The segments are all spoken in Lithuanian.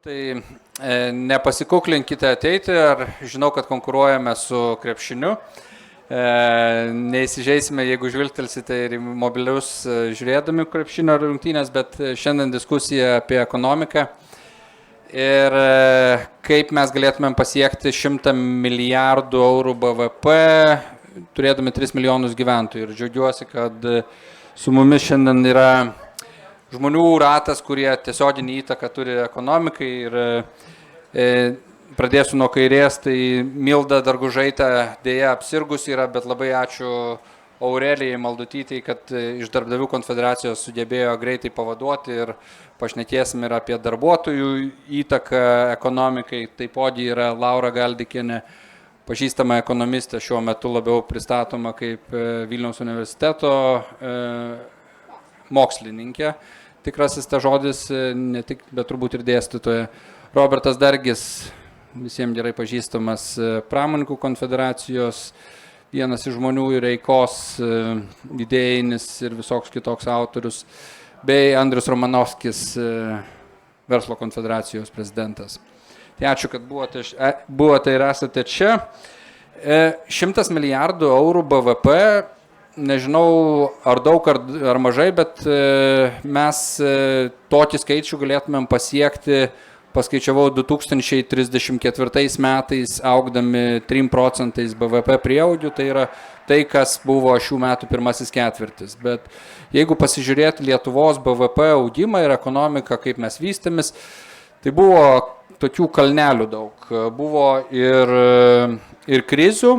Tai nepasikuklinkite ateiti, ar žinau, kad konkuruojame su krepšiniu. Neįsižeisime, jeigu žvilgtelsite ir į mobilius žiūrėdami krepšinio rungtynės, bet šiandien diskusija apie ekonomiką ir kaip mes galėtumėm pasiekti 100 milijardų eurų BVP, turėdami 3 milijonus gyventojų. Ir džiaugiuosi, kad su mumis šiandien yra žmonių ratas, kurie tiesioginį įtaką turi ekonomikai. Ir pradėsiu nuo kairės, tai Milda Dargužaitė dėja apsirgus yra, bet labai ačiū Aurelijai Maldutytei, kad iš Darbdavių konfederacijos sugebėjo greitai pavaduoti ir pašnekėsim ir apie darbuotojų įtaką ekonomikai. Taipogi yra Laura Galdikienė, pažįstama ekonomistė, šiuo metu labiau pristatoma kaip Vilniaus universiteto mokslininkė. Tikrasis ta žodis, ne tik, bet turbūt ir dėstytoja. Robertas Dargis, visiems gerai pažįstamas Pramonininkų konfederacijos, vienas iš žmonių ir Eikos idėjinis ir visoks kitoks autorius, bei Andrius Romanovskis, Verslo konfederacijos prezidentas. Tai ačiū, kad buvote ir esate čia. 100 milijardų eurų BVP, nežinau ar daug ar mažai, bet mes tokį skaičių galėtumėm pasiekti, paskaičiavau, 2034 metais augdami 3% BVP prieaugių, tai yra tai, kas buvo šių metų pirmasis ketvirtis. Bet jeigu pasižiūrėti Lietuvos BVP augimą ir ekonomiką, kaip mes vystėmis, tai buvo tokių kalnelių daug. Buvo ir krizių,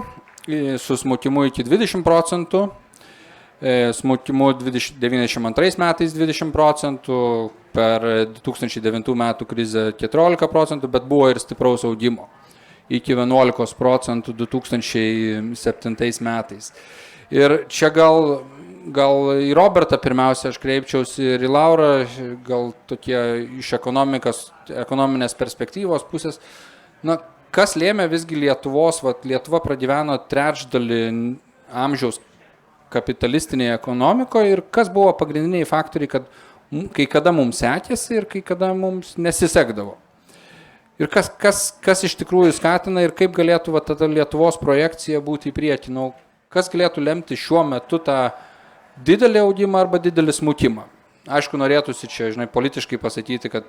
su smukimu iki 20%, smukimu 92 metais 20%, per 2009 metų krizę 14%, bet buvo ir stipraus augimo iki 11% 2007 metais. Ir čia gal į Robertą pirmiausia aš kreipčiausi ir į Laurą, gal tokie iš ekonominės perspektyvos pusės. Na, kas lėmė visgi Lietuva pragyveno trečdalį amžiaus kapitalistinėje ekonomikoje ir kas buvo pagrindiniai faktoriai, kad kai kada mums sekėsi ir kai kada mums nesisekdavo. Ir kas iš tikrųjų skatina ir kaip galėtų tada Lietuvos projekcija būti į priekį. Kas galėtų lemti šiuo metu tą didelį augimą arba didelį smukimą. Aišku, norėtųsi čia, politiškai pasakyti, kad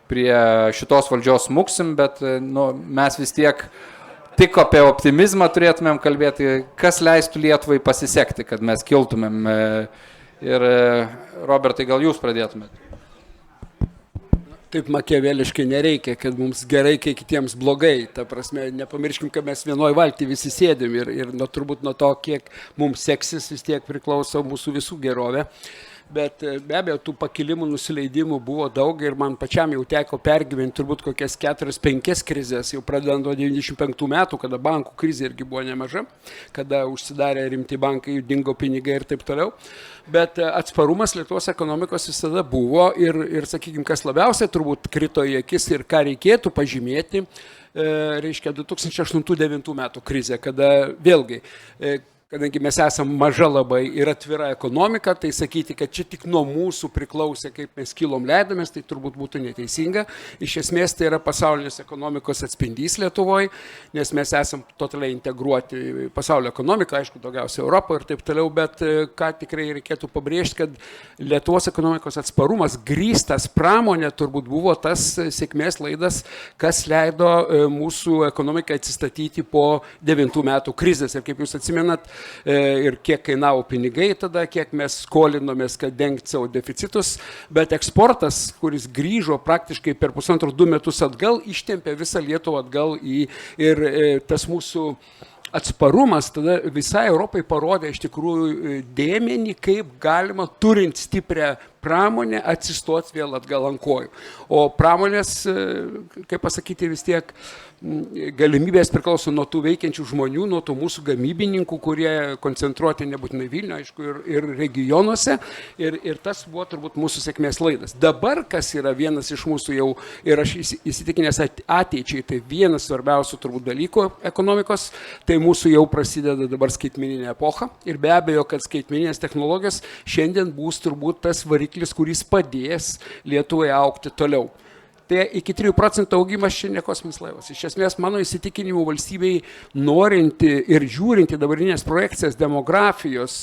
prie šitos valdžios smuksim, bet mes vis tiek tik apie optimizmą turėtumėm kalbėti, kas leistų Lietuvai pasisekti, kad mes kiltumėm. Ir Robertai, gal jūs pradėtumėte? Taip makiaveliškai nereikia, kad mums gerai, kai kitiems blogai. Ta prasme, nepamirškim, kad mes vienoj valty visi sėdim ir turbūt nuo to, kiek mums seksis, vis tiek priklauso mūsų visų gerovė. Bet be abejo, tų pakilimų, nusileidimų buvo daug ir man pačiam jau teko pergyventi turbūt kokias 4-5 krizės, jau pradedant nuo 95 metų, kada bankų krizė irgi buvo nemaža, kada užsidarė rimti bankai, dingo pinigai ir taip toliau. Bet atsparumas Lietuvos ekonomikos visada buvo ir sakykime, kas labiausiai turbūt krito į akis ir ką reikėtų pažymėti, reiškia 2008-2009 metų krizė, kada vėlgi kadangi mes esame maža labai ir atvira ekonomika, tai sakyti, kad čia tik nuo mūsų priklausė, kaip mes kilom leidomės, tai turbūt būtų neteisinga. Iš esmės tai yra pasaulinės ekonomikos atspindys Lietuvoje, nes mes esame totaliai integruoti į pasaulio ekonomiką, aišku, daugiausiai Europoje ir taip toliau, bet ką tikrai reikėtų pabrėžti, kad Lietuvos ekonomikos atsparumas grįstas pramonė turbūt buvo tas sėkmės laidas, kas leido mūsų ekonomikai atsistatyti po 9 metų krizės. Ir kaip jūs atsimenat, ir kiek kainavo pinigai tada, kiek mes skolinomės, kad dengti savo deficitus, bet eksportas, kuris grįžo praktiškai per 1,5-2 metus atgal, ištempė visą Lietuvą atgal ir tas mūsų atsparumas tada visai Europai parodė iš tikrųjų dėmenį, kaip galima turint stiprią pramonę atsistoti vėl atgal ant kojų. O pramonės, kaip pasakyti, vis tiek galimybės priklauso nuo tų veikiančių žmonių, nuo tų mūsų gamybininkų, kurie koncentruoti nebūtinai Vilniuje, aišku, ir regionuose. Ir tas buvo turbūt mūsų sėkmės laidas. Dabar, kas yra vienas iš mūsų jau, ir aš įsitikinęs ateičiai, tai vienas svarbiausių turbūt dalykų ekonomikos, tai mūsų jau prasideda dabar skaitmeninė epocha. Ir be abejo, kad skaitmeninės technologijos šiandien bus turbūt tas variklis, kuris padės Lietuvai augti toliau. tai iki 3% augimas čia ne kosminis laivas. Iš esmės, mano įsitikinimu, valstybei norinti ir žiūrinti dabartinės projekcijas demografijos,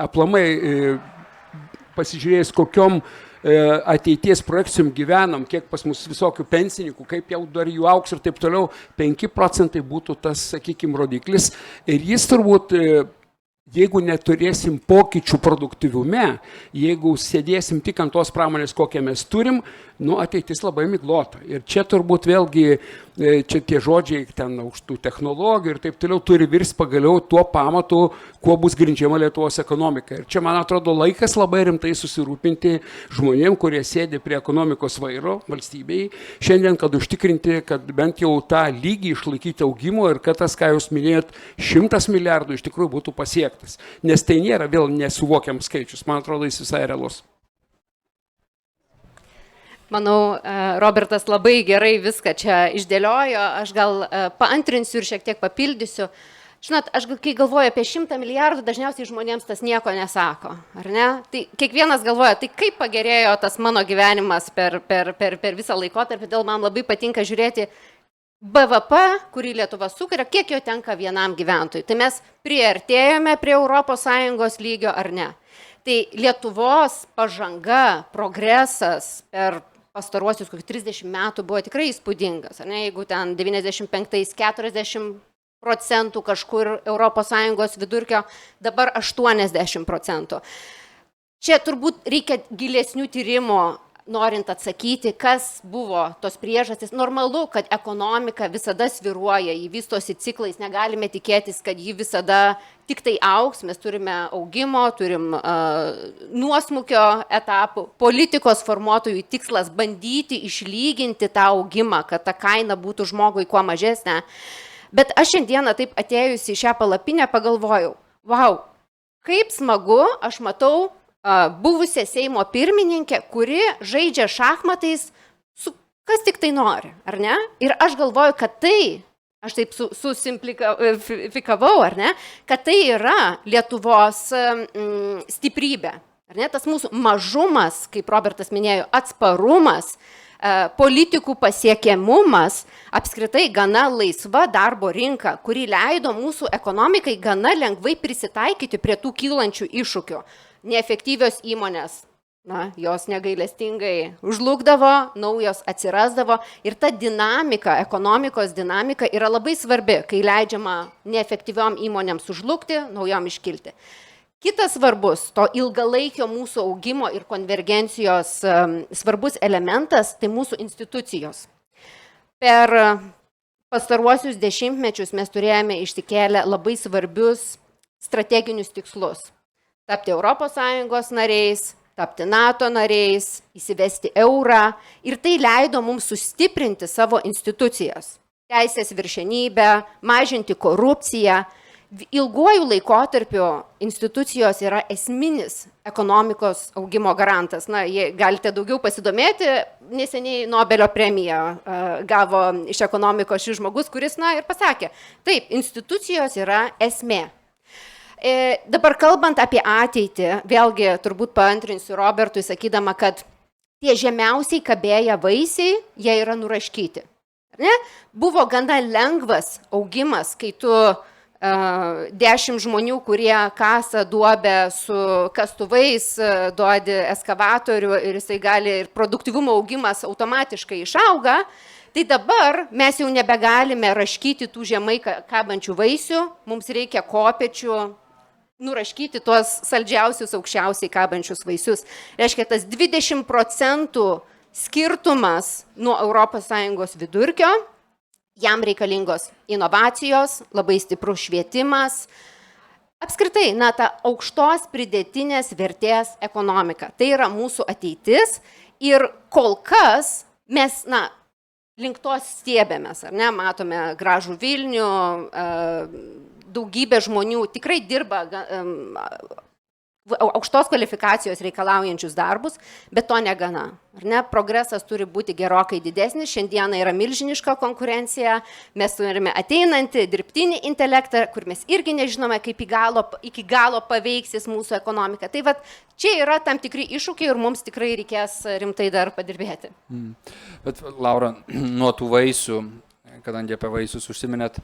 aplamai pasižiūrėjus, kokiom ateities projekcijom gyvenam, kiek pas mus visokių pensininkų, kaip jau dar jų auks ir taip toliau, 5% būtų tas, sakykime, rodiklis. Ir jis turbūt, jeigu neturėsim pokyčių produktyvume, jeigu sėdėsim tik ant tos pramonės, kokią mes turim, ateitis labai miglota. Ir čia turbūt vėlgi, čia tie žodžiai, ten aukštų technologijų ir taip toliau turi virsti pagaliau tuo pamatu, kuo bus grindžiama Lietuvos ekonomika. Ir čia, man atrodo, laikas labai rimtai susirūpinti žmonėm, kurie sėdi prie ekonomikos vairo valstybei, šiandien, kad užtikrinti, kad bent jau tą lygį išlaikyti augimo ir kad tas, ką jūs minėjot, 100 milijardų iš tikrųjų būtų pasiektas. Nes tai nėra vėl nesuvokiamas skaičius, man atrodo, jis visai realus. Manau, Robertas labai gerai viską čia išdėliojo, aš gal paantrinsiu ir šiek tiek papildysiu. Žinot, aš kai galvoju apie 100 milijardų, dažniausiai žmonėms tas nieko nesako, ar ne? Tai kiekvienas galvoja, tai kaip pagerėjo tas mano gyvenimas per visą laikotarpį, todėl man labai patinka žiūrėti BVP, kurį Lietuva sukuria, kiek jo tenka vienam gyventojui. Tai mes priartėjome prie ES lygio ar ne? Tai Lietuvos pažanga, progresas per pastaruosius 30 metų buvo tikrai įspūdingas. Ar ne? Jeigu ten 95-ais 40% kažkur ES vidurkio, dabar 80%. Čia turbūt reikia gilesnių tyrimų, norint atsakyti, kas buvo tos priežastys. Normalu, kad ekonomika visada svyruoja, jį vystosi ciklais, negalime tikėtis, kad jį visada tik tai augs, mes turime augimo, turim nuosmukio etapų. Politikos formuotojų tikslas bandyti išlyginti tą augimą, kad ta kaina būtų žmogui kuo mažesnė. Bet aš šiandieną taip atėjusi į šią palapinę pagalvojau, wow, kaip smagu, aš matau buvusią Seimo pirmininkę, kuri žaidžia šachmatais su kas tik tai nori, ar ne? Ir aš galvoju, kad tai, aš taip susimplifikavau, ar ne, kad tai yra Lietuvos stiprybė. Ar ne? Tas mūsų mažumas, kaip Robertas minėjo, atsparumas, politikų pasiekiamumas, apskritai gana laisva darbo rinka, kuri leido mūsų ekonomikai gana lengvai prisitaikyti prie tų kylančių iššūkių. Neefektyvios įmonės, jos negailestingai žlugdavo, naujos atsirasdavo ir ta dinamika, ekonomikos dinamika yra labai svarbi, kai leidžiama neefektyviom įmonėms sužlugti, naujom iškilti. Kitas svarbus, to ilgalaikio mūsų augimo ir konvergencijos svarbus elementas, tai mūsų institucijos. Per pastaruosius dešimtmečius mes turėjome išsikėlę labai svarbius strateginius tikslus. Tapti ES nariais, tapti NATO nariais, įsivesti eurą ir tai leido mums sustiprinti savo institucijas. Teisės viršenybę, mažinti korupciją. Ilguoju laikotarpiu institucijos yra esminis ekonomikos augimo garantas. Galite daugiau pasidomėti, neseniai Nobelio premiją gavo iš ekonomikos šis žmogus, kuris ir pasakė, taip, institucijos yra esmė. Dabar kalbant apie ateitį, vėlgi turbūt paantrinsiu Robertui, sakydama, kad tie žemiausiai kabėję vaisiai, jie yra nuraškyti. Buvo gana lengvas augimas, kai tu 10 žmonių, kurie kasa duobę su kastuvais, duodi eskavatorių ir jisai gali, ir produktyvumo augimas automatiškai išauga, tai dabar mes jau nebegalime raškyti tų žemai kabančių vaisių, mums reikia kopėčių, nuraškyti tuos saldžiausius, aukščiausiai kabančius vaisius. Reiškia, tas 20% skirtumas nuo ES vidurkio, jam reikalingos inovacijos, labai stiprus švietimas, apskritai, ta aukštos pridėtinės vertės ekonomika. Tai yra mūsų ateitis ir kol kas mes, link to stiebėmės, ar ne, matome gražų Vilnių, daugybė žmonių tikrai dirba aukštos kvalifikacijos reikalaujančius darbus, bet to negana. Ar ne? Progresas turi būti gerokai didesnis, šiandieną yra milžiniška konkurencija, mes turime ateinantį dirbtinį intelektą, kur mes irgi nežinome, kaip iki galo paveiksis mūsų ekonomika. Tai vat, čia yra tam tikri iššūkiai ir mums tikrai reikės rimtai dar padirbėti. Bet Laura, nuo tų vaisių, kadangi apie vaisius užsiminėt,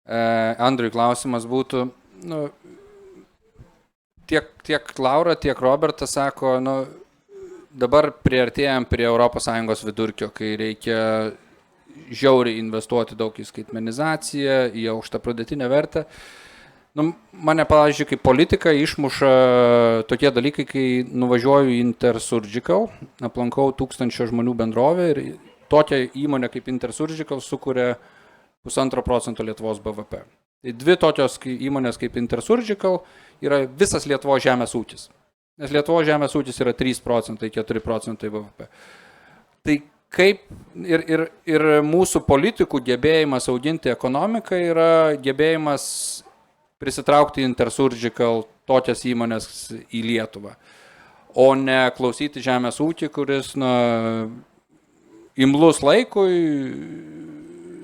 Andriui klausimas būtų, tiek Laura, tiek Robertas sako, dabar priartėjom prie ES vidurkio, kai reikia žiauriai investuoti daug į skaitmenizaciją, į aukštą pridėtinę vertę. Mane, pavyzdžiui, kaip politika išmuša tokie dalykai, kai nuvažiuoju į Intersurgical, aplankau 1000 žmonių bendrovę ir tokia įmonė kaip Intersurgical sukuria 1,5% Lietuvos BVP. Tai dvi tokios įmonės kaip Intersurgical yra visas Lietuvos žemės ūkis. Nes Lietuvos žemės ūkis yra 3%, 4% BVP. Tai kaip ir mūsų politikų gebėjimas auginti ekonomiką yra gebėjimas prisitraukti Intersurgical tokias įmonės į Lietuvą, o ne klausyti žemės ūkį, kuris imlus laikui,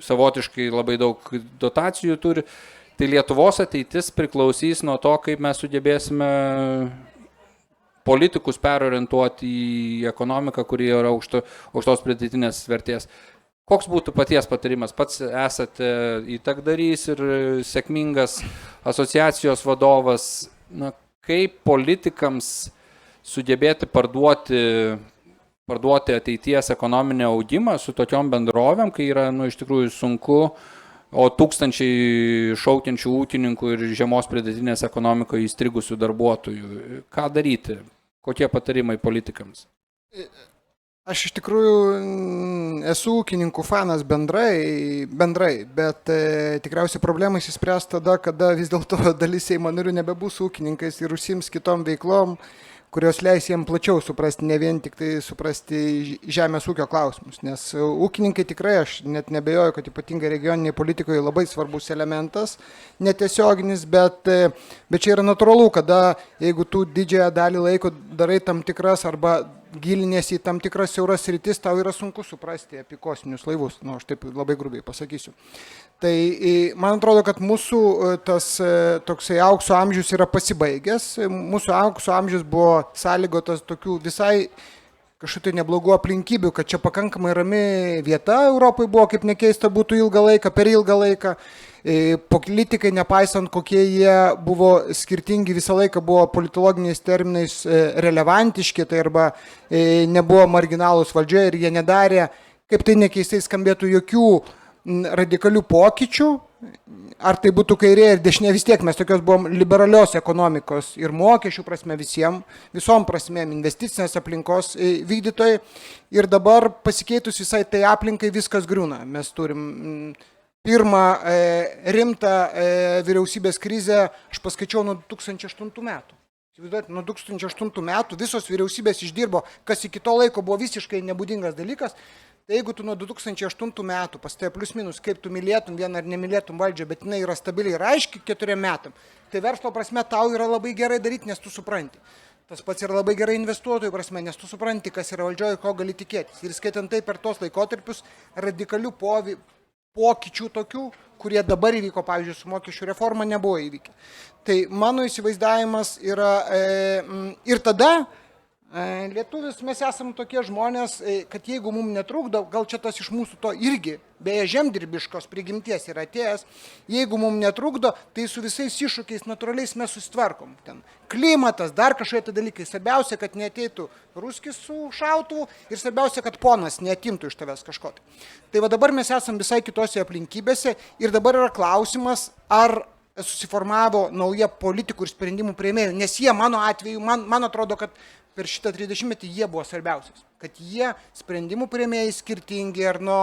savotiškai labai daug dotacijų turi. Tai Lietuvos ateitis priklausys nuo to, kaip mes sugebėsime politikus perorientuoti į ekonomiką, kuri yra aukštos pridėtinės vertės. Koks būtų paties patarimas? Pats esate įtakdarys ir sėkmingas asociacijos vadovas. Kaip politikams sugebėti parduoti ateities ekonominį augimą su tokiom bendrovėm, kai yra iš tikrųjų sunku, o tūkstančiai šaukiančių ūkininkų ir žemos pridėtinės ekonomikoje įstrigusių darbuotojų. Ką daryti? Kokie patarimai politikams? Aš iš tikrųjų esu ūkininkų fanas bendrai, bet tikriausiai problemai įsispręs tada, kada vis dėlto dalis Seimo narių nebebus ūkininkais ir užsiims kitom veiklom, kurios leis jiem plačiau suprasti, ne vien tik tai suprasti žemės ūkio klausimus. Nes ūkininkai tikrai, aš net nebejoju, kad ypatingai regioniniai politikoje labai svarbus elementas, netiesioginis, bet čia yra natūralu, kada jeigu tu didžiąją dalį laiko darai tam tikras arba gilinėsi į tam tikras siauras sritis, tau yra sunku suprasti apie kosminius laivus. Aš taip labai grubiai pasakysiu. Tai man atrodo, kad mūsų tas toksai aukso amžius yra pasibaigęs. Mūsų aukso amžius buvo sąlygotas tokių visai kažkokių neblogų aplinkybių, kad čia pakankamai rami vieta Europai buvo, kaip nekeista būtų per ilgą laiką. Politikai, nepaisant kokie jie buvo skirtingi, visą laiką buvo politologiniais terminais relevantiški, tai arba nebuvo marginalūs valdžioje ir jie nedarė, kaip tai nekeistai skambėtų, jokių radikalių pokyčių, ar tai būtų kairė ir dešinė, vis tiek mes tokios buvom liberalios ekonomikos ir mokesčių prasme visom prasmėm, investicinės aplinkos vykdytojai, ir dabar pasikeitus visai tai aplinkai viskas griūna. Mes turim pirmą rimtą vyriausybės krizę, aš paskaičiau nuo 2008 metų. Nuo 2008 metų visos vyriausybės išdirbo, kas iki to laiko buvo visiškai nebūdingas dalykas. Tai jeigu tu nuo 2008 metų pastai plius minus, kaip tu mylėtum vieną ar nemylėtum valdžią, bet jinai yra stabiliai ir aiški 4 metam, tai verslo prasme tau yra labai gerai daryti, nes tu supranti. Tas pats yra labai gerai investuotojų prasme, nes tu supranti, kas yra valdžioje ir ko gali tikėtis. Ir skaitant tai per tos laikotarpius radikalių pokyčių tokių, kurie dabar įvyko, pavyzdžiui, su mokesčių reforma nebuvo įvykę. Tai mano įsivaizdavimas yra ir tada lietuvis mes esam tokie žmonės, kad jeigu mums netrukdo, gal čia tas iš mūsų to irgi, beje, žemdirbiškos prigimties yra atėjęs, jeigu mums netrukdo, tai su visais iššūkiais natūraliais mes susitvarkom. Ten klimatas, dar kažkokie dalykai. Svarbiausia, kad neateitų ruskis su šautuvu ir svarbiausia, kad ponas neatimtų iš tavęs kažko. Tai va dabar mes esam visai kitose aplinkybėse ir dabar yra klausimas, ar susiformavo nauja politikų ir sprendimų priėmėjų, nes jie mano atveju, man atrodo, kad per šitą 30-metį jie buvo svarbiausias, kad jie sprendimų priėmėjai skirtingi ar nuo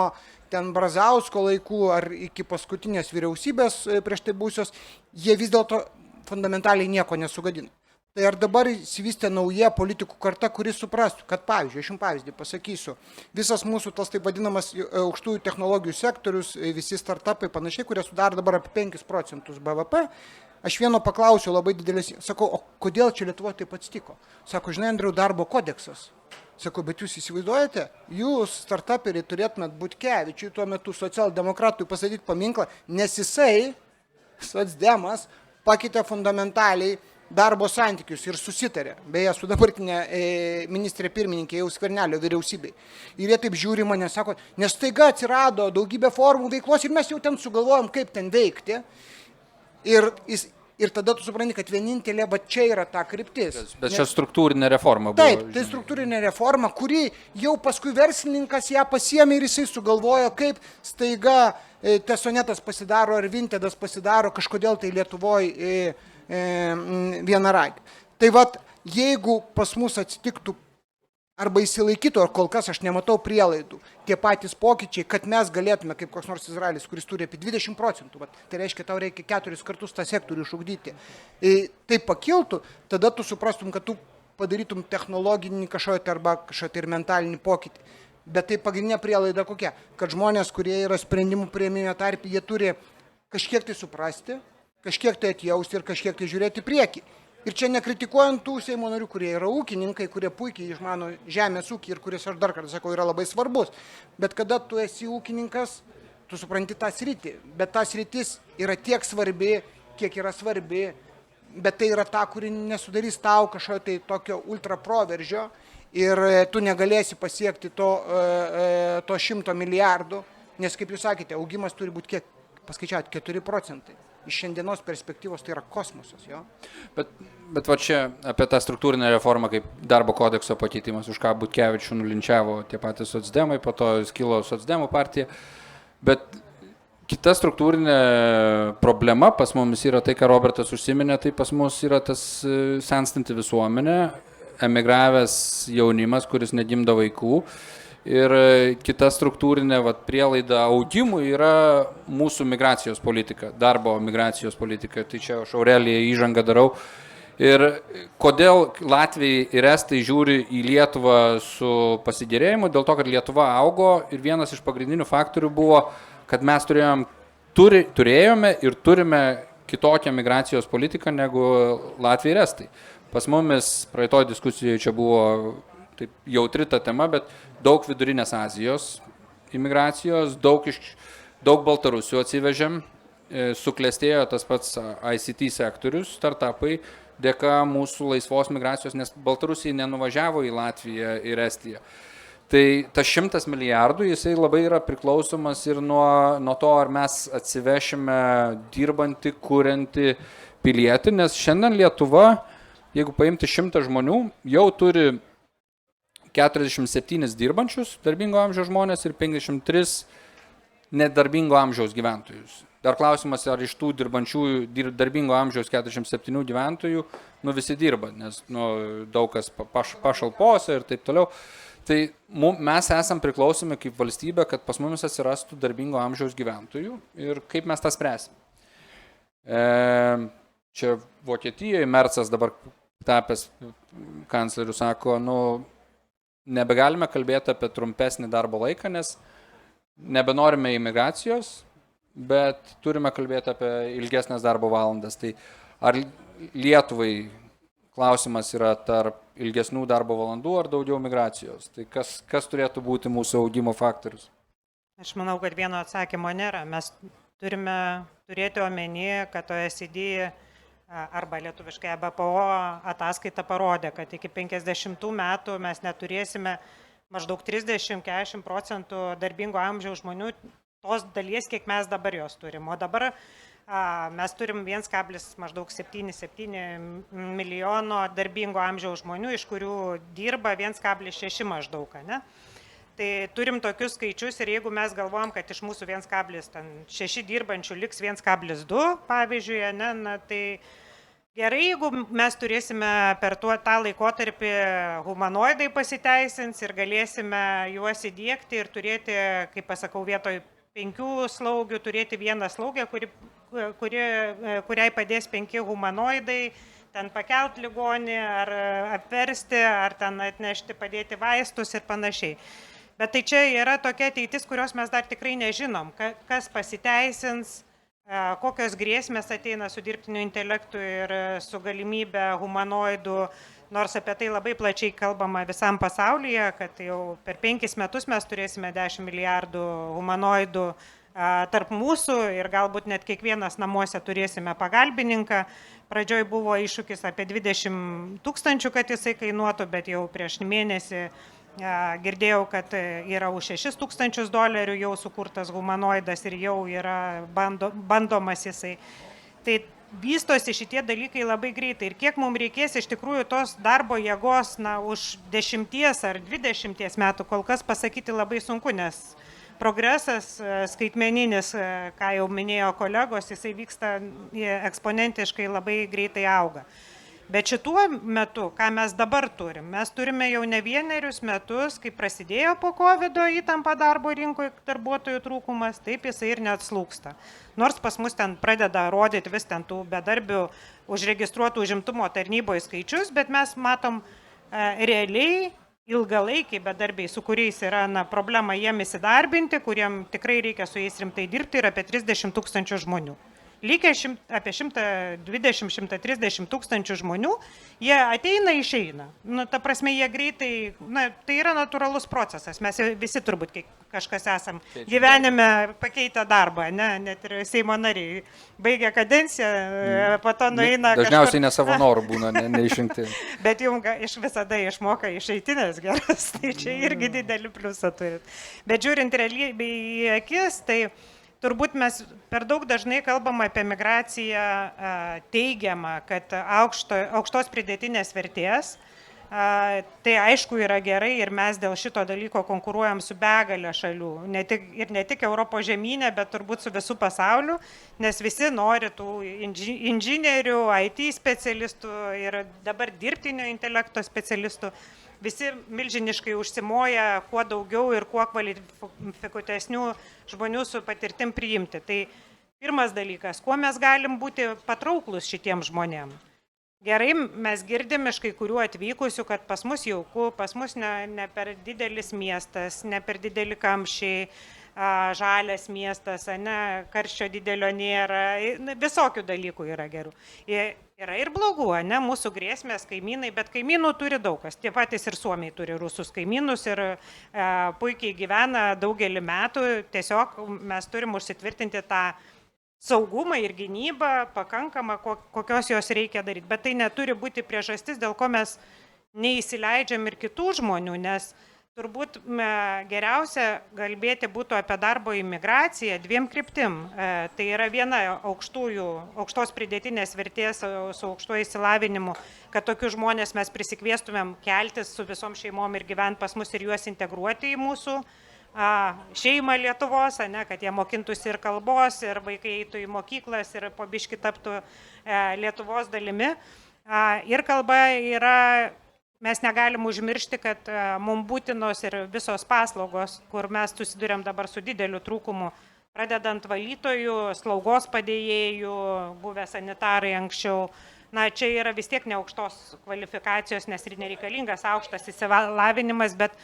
ten Brazausko laikų ar iki paskutinės vyriausybės prieš tai būsios, jie vis dėlto fundamentaliai nieko nesugadino. Tai ar dabar įsivystė nauja politikų karta, kuris suprastų, kad pavyzdžiui, aš jums pavyzdį pasakysiu, visas mūsų tas taip vadinamas aukštųjų technologijų sektorius, visi startupai panašiai, kurie sudaro dabar apie 5% BVP, Aš vieno paklausiau labai didelis, sakau, o kodėl čia Lietuvoje taip atsitiko? Sako, žinai, Andriau, darbo kodeksas. Sako, bet jūs įsivaizduojate, jūs startuperiai turėtumėt Butkevičiui tuo metu socialdemokratui pastatyti paminklą, nes jisai, socdemas, pakeitė fundamentaliai darbo santykius ir susitarė, beje, su dabartinė ministrė pirmininkė jau Skvernelio vyriausybei. Ir jie taip žiūri mane, sako, nes staiga atsirado daugybė formų veiklos ir mes jau ten sugalvojom, kaip ten veikti. Ir tada tu supranti, kad vienintelė, bet čia yra ta kryptis. Bet čia struktūrinė reforma buvo. Taip, tai struktūrinė reforma, kuri jau paskui verslininkas ją pasiėmė ir jisai sugalvojo, kaip staiga Tesonetas pasidaro ar Vintedas pasidaro kažkodėl tai Lietuvoje vienaragį. Tai vat, jeigu pas mus atsitiktų arba įsilaikytų, ar kol kas aš nematau prielaidų, tie patys pokyčiai, kad mes galėtume, kaip koks nors Izraelis, kuris turi apie 20%, tai reiškia, tau reikia 4 kartus tą sektorių išugdyti, tai pakiltų, tada tu suprastum, kad tu padarytum technologinį kažkokį arba kažkokį ir mentalinį pokytį. Bet tai pagrindinė prielaida kokia? Kad žmonės, kurie yra sprendimų priėmimo tarpe, jie turi kažkiek tai suprasti, kažkiek tai atjausti ir kažkiek tai žiūrėti priekį. Ir čia nekritikuojant tų Seimo narių, kurie yra ūkininkai, kurie puikiai išmano žemės ūkį ir kuris, aš dar kartą sakau, yra labai svarbus. Bet kada tu esi ūkininkas, tu supranti tą sritį. Bet ta sritis yra tiek svarbi, kiek yra svarbi, bet tai yra ta, kuri nesudarys tau kažkokio tai tokio ultra proveržio ir tu negalėsi pasiekti to 100 milijardų, nes, kaip jūs sakėte, augimas turi būti kiek, paskaičiuoti, 4%. Iš šiandienos perspektyvos tai yra kosmosas, jo. Bet va čia apie tą struktūrinę reformą, kaip darbo kodekso pakeitimas, už ką Butkevičių nulinčiavo tie patys socdemai, po to skilo socdemų partija. Bet kita struktūrinė problema pas mumis yra tai, ką Robertas užsiminė, tai pas mus yra tas senstanti visuomenė, emigravęs jaunimas, kuris negimdo vaikų. Ir kita struktūrinė prielaida augimui yra mūsų migracijos politika, darbo migracijos politika. Tai čia aš Aureliją įžangą darau. Ir kodėl Latvijai ir Estai žiūri į Lietuvą su pasigėrėjimu? Dėl to, kad Lietuva augo ir vienas iš pagrindinių faktorių buvo, kad mes turėjome ir turime kitokią migracijos politiką negu Latvijai ir Estai. Pas mumis praeitoj diskusijoje čia buvo taip jautri ta tema, bet daug Vidurinės Azijos imigracijos, daug Baltarusių atsivežėm, suklestėjo tas pats ICT sektorius, startupai, dėka mūsų laisvos migracijos, nes Baltarusija nenuvažiavo į Latviją ir Estiją. Tai tas 100 milijardų, jisai labai yra priklausomas ir nuo to, ar mes atsivešime dirbantį, kuriantį pilietį, nes šiandien Lietuva, jeigu paimti 100 žmonių, jau turi 47 dirbančius darbingo amžiaus žmonės ir 53 nedarbingo amžiaus gyventojus. Dar klausimas, ar iš tų dirbančiųjų darbingo amžiaus 47 gyventojų, visi dirba, nes daug kas pašalpose ir taip toliau. Tai mes esam priklausomi kaip valstybė, kad pas mumis atsirastų darbingo amžiaus gyventojų ir kaip mes tą spręsim. Čia Vokietijoje Mercas dabar tapęs kancleriu sako, nebegalime kalbėti apie trumpesnį darbo laiką, nes nebenorime imigracijos, bet turime kalbėti apie ilgesnės darbo valandas. Tai ar Lietuvai klausimas yra tarp ilgesnių darbo valandų ar daugiau migracijos? Tai kas turėtų būti mūsų augimo faktorius? Aš manau, kad vieno atsakymo nėra. Mes turime turėti omenyje, kad OECD arba lietuviškai BPO ataskaita parodė, kad iki 50 metų mes neturėsime maždaug 30-40% darbingo amžiaus žmonių tos dalies, kiek mes dabar jos turim. O dabar mes turim 1,77 milijono darbingo amžiaus žmonių, iš kurių dirba 1,6 maždaug. Ne? Tai turim tokius skaičius ir jeigu mes galvojam, kad iš mūsų 1,6 dirbančių liks 1,2, pavyzdžiui, tai gerai, jeigu mes turėsime per tą laikotarpį humanoidai pasiteisins ir galėsime juos įdiegti ir turėti, kaip pasakau, vietoj 5 slaugių, turėti vieną slaugę, kuriai padės 5 humanoidai, ten pakelt ligonį, ar apversti, ar ten atnešti, padėti vaistus ir panašiai. Bet tai čia yra tokia ateitis, kurios mes dar tikrai nežinom, kas pasiteisins, kokios grėsmės ateina su dirbtiniu intelektu ir su galimybė humanoidų, nors apie tai labai plačiai kalbama visam pasaulyje, kad jau per 5 metus mes turėsime 10 milijardų humanoidų tarp mūsų ir galbūt net kiekvienas namuose turėsime pagalbininką. Pradžioj buvo iššūkis apie 20 000, kad jisai kainuotų, bet jau prieš mėnesį girdėjau, kad yra už $6,000 jau sukurtas humanoidas ir jau yra bandomas jisai. Tai vystosi šitie dalykai labai greitai ir kiek mums reikės iš tikrųjų tos darbo jėgos, už 10 ar 20 metų, kol kas pasakyti labai sunku, nes progresas skaitmeninis, ką jau minėjo kolegos, jisai vyksta eksponentiškai, labai greitai auga. Bet šituo metu, ką mes dabar turim, mes turime jau ne 1 metus, kai prasidėjo po COVID įtampa darbo rinkoje, darbuotojų trūkumas, taip jisai ir neatslūksta. Nors pas mus ten pradeda rodyti vis ten tų bedarbių užregistruotų užimtumo tarnyboje skaičius, bet mes matom realiai ilgalaikiai bedarbiai, su kuriais yra problema jiem įsidarbinti, kuriem tikrai reikia su jais rimtai dirbti, ir apie 30 000 žmonių. Lygiai apie 120-130 000 žmonių, jie ateina, išeina. Ta prasme, jie greitai, tai yra natūralus procesas. Mes visi turbūt kažkas esam gyvenime pakeitę darbą, net ir Seimo nariai. Baigia kadenciją, po to nueina kažkur. Dažniausiai ne savo norų būna, neišrinkti. Bet jums visada išmoka išeitinės geras, tai čia irgi didelį pliusą turit. Bet žiūrint realybę į akis, tai turbūt mes per daug dažnai kalbam apie migraciją teigiamą, kad aukštos pridėtinės vertės. Tai aišku yra gerai ir mes dėl šito dalyko konkuruojam su begalė šalių. Ne tik Europos žemynė, bet turbūt su visų pasauliu, nes visi nori tų inžinierių, IT specialistų ir dabar dirbtinio intelekto specialistų. Visi milžiniškai užsimoja kuo daugiau ir kuo kvalifikuotesnių žmonių su patirtim priimti. Tai pirmas dalykas, kuo mes galim būti patrauklus šitiems žmonėms. Gerai, mes girdim iš kai kurių atvykusių, kad pas mus jauku, pas mus ne per didelis miestas, ne per dideli kamščiai, žalias miestas, karščio didelio nėra, visokių dalykų yra gerų. Yra ir blogų, mūsų grėsmės kaimynai, bet kaimynų turi daug kas. Tie patys ir Suomiai turi rusus kaimynus ir puikiai gyvena daugelį metų. Tiesiog mes turim užsitvirtinti tą saugumą ir gynybą pakankamą, kokios jos reikia daryti. Bet tai neturi būti priežastis, dėl ko mes neįsileidžiam ir kitų žmonių, nes turbūt geriausia kalbėti būtų apie darbo imigraciją 2 kryptim. Tai yra viena aukštos pridėtinės vertės su aukštuoju išsilavinimu, kad tokius žmonės mes prisikviestumėm keltis su visom šeimom ir gyventi pas mus ir juos integruoti į mūsų šeimą Lietuvos, kad jie mokintųsi ir kalbos, ir vaikai eitų į mokyklas ir po biškį taptų Lietuvos dalimi. Ir kalba yra... Mes negalim užmiršti, kad mums būtinos ir visos paslaugos, kur mes susidurėm dabar su dideliu trūkumu, pradedant valytojų, slaugos padėjėjų, buvę sanitarai anksčiau. Čia yra vis tiek neaukštos kvalifikacijos, nes ir nereikalingas aukštas įsilavinimas, bet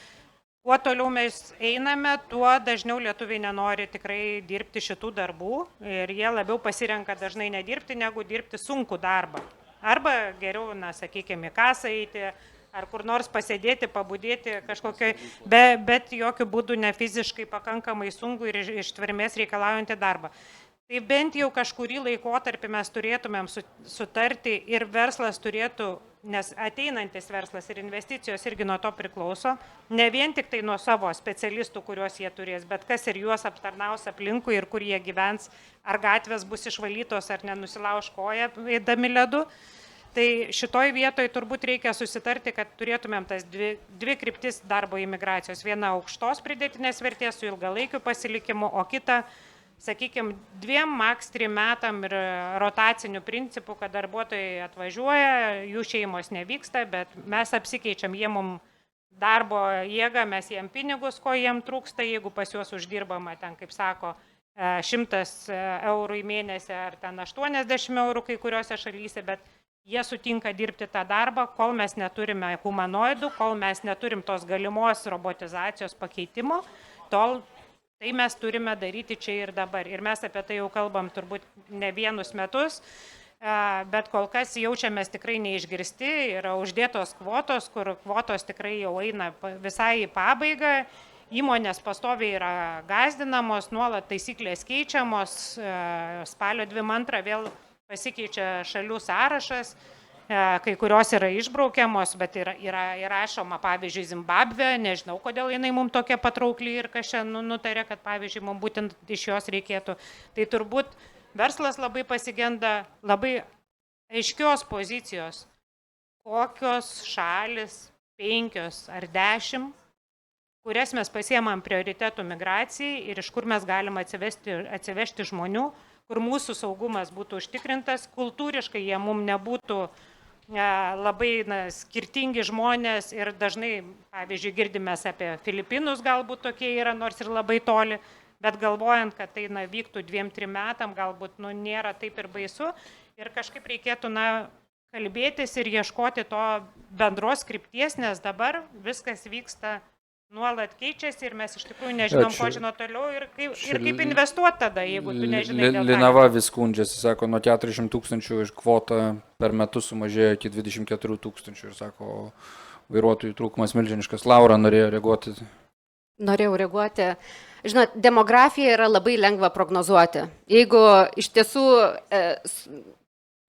kuo toliau mes einame, tuo dažniau lietuviai nenori tikrai dirbti šitų darbų ir jie labiau pasirenka dažnai nedirbti, negu dirbti sunkų darbą. Arba geriau, sakykime, į kasą eiti, ar kur nors pasėdėti, pabudėti kažkokioj, bet jokių būdų ne fiziškai pakankamai sunku ir ištvermės reikalaujantį darbą. Tai bent jau kažkurį laikotarpį mes turėtumėm sutarti ir verslas turėtų, nes ateinantis verslas ir investicijos irgi nuo to priklauso, ne vien tik tai nuo savo specialistų, kuriuos jie turės, bet kas ir juos aptarnaus aplinkui ir kur jie gyvens, ar gatvės bus išvalytos, ar nenusilauš koją eidami ledu. Tai šitoj vietoj turbūt reikia susitarti, kad turėtumėm tas dvi kryptis darbo imigracijos. Viena aukštos pridėtinės vertės su ilgalaikiu pasilikimu, o kita, sakykime, 2, maks 3 metam ir rotaciniu principu, kad darbuotojai atvažiuoja, jų šeimos nevyksta, bet mes apsikeičiam, jie mums darbo jėgą, mes jiem pinigus, ko jiem trūksta, jeigu pas juos uždirbama ten, kaip sako, 100 eurų į mėnesį ar ten 80 eurų kai kuriuose šalyse, bet jie sutinka dirbti tą darbą, kol mes neturime humanoidų, kol mes neturim tos galimos robotizacijos pakeitimo, tol Tai mes turime daryti čia ir dabar. Ir mes apie tai jau kalbam turbūt ne vienus metus, bet kol kas jaučiamės tikrai neišgirsti, yra uždėtos kvotos, kur kvotos tikrai jau eina visai į pabaigą, įmonės pastoviai yra gazdinamos, nuolat taisyklės keičiamos, spalio 22 vėl pasikeičia šalių sąrašas, kai kurios yra išbraukiamos, bet yra įrašoma, pavyzdžiui, Zimbabvė, nežinau, kodėl jinai mums tokia patraukli ir kas čia nutarė, kad, pavyzdžiui, mums būtent iš jos reikėtų. Tai turbūt verslas labai pasigenda labai aiškios pozicijos, kokios šalis, 5 ar 10, kurias mes pasiemam prioritetų migracijai ir iš kur mes galim atsivežti žmonių, kur mūsų saugumas būtų užtikrintas, kultūriškai jie mums nebūtų labai skirtingi žmonės ir dažnai, pavyzdžiui, girdimės apie Filipinus, galbūt tokie yra, nors ir labai toli, bet galvojant, kad tai vyktų 2-3 metam, galbūt nėra taip ir baisu ir kažkaip reikėtų kalbėtis ir ieškoti to bendros krypties, nes dabar viskas vyksta nuolat keičiasi ir mes iš tikrųjų nežinom, ko žino toliau ir kaip investuoti tada, jeigu tu nežinai. Linava vis skundžiasi, sako, nuo 400 000 iš kvota per metus sumažėjo iki 24 000 ir sako, vairuotojų trūkumas milžiniškas. Laura norėjo reaguoti. Norėjau reaguoti. Žinot, demografiją yra labai lengva prognozuoti. Jeigu iš tiesų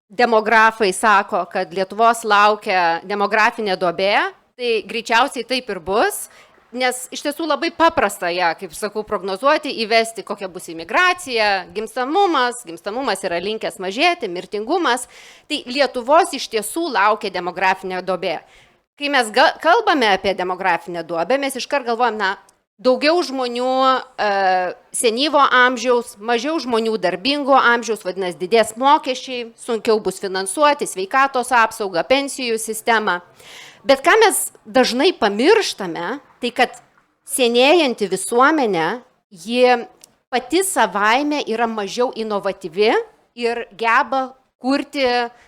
demografai sako, kad Lietuvos laukia demografinė duobė, tai greičiausiai taip ir bus. Nes iš tiesų labai paprasta ją, kaip sakau, prognozuoti, įvesti, kokia bus imigracija, gimstamumas yra linkęs mažėti, mirtingumas. Tai Lietuvos iš tiesų laukia demografinė duobė. Kai mes kalbame apie demografinę duobę, mes iškart galvojam, daugiau žmonių senyvo amžiaus, mažiau žmonių darbingo amžiaus, vadinasi, didės mokesčiai, sunkiau bus finansuoti sveikatos apsaugą, pensijų sistemą. Bet ką mes dažnai pamirštame, tai kad senėjanti visuomenė, ji pati savaime yra mažiau inovatyvi ir geba kurti,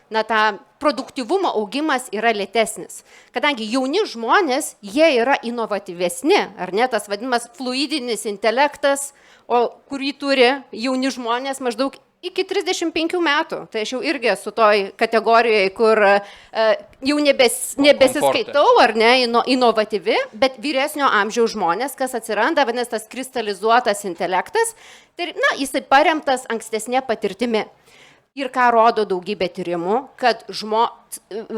tą produktyvumo augimas yra lėtesnis. Kadangi jauni žmonės, jie yra inovatyvesni, ar ne, tas vadinamas fluidinis intelektas, kurį turi jauni žmonės maždaug iki 35 metų. Tai aš jau irgi esu toj kategorijoje, kur jau nebesiskaitau, ar ne, inovatyvi, bet vyresnio amžiaus žmonės, kas atsiranda, vadinasi, tas kristalizuotas intelektas, tai, jisai paremtas ankstesnė patirtimi. Ir ką rodo daugybė tyrimų, kad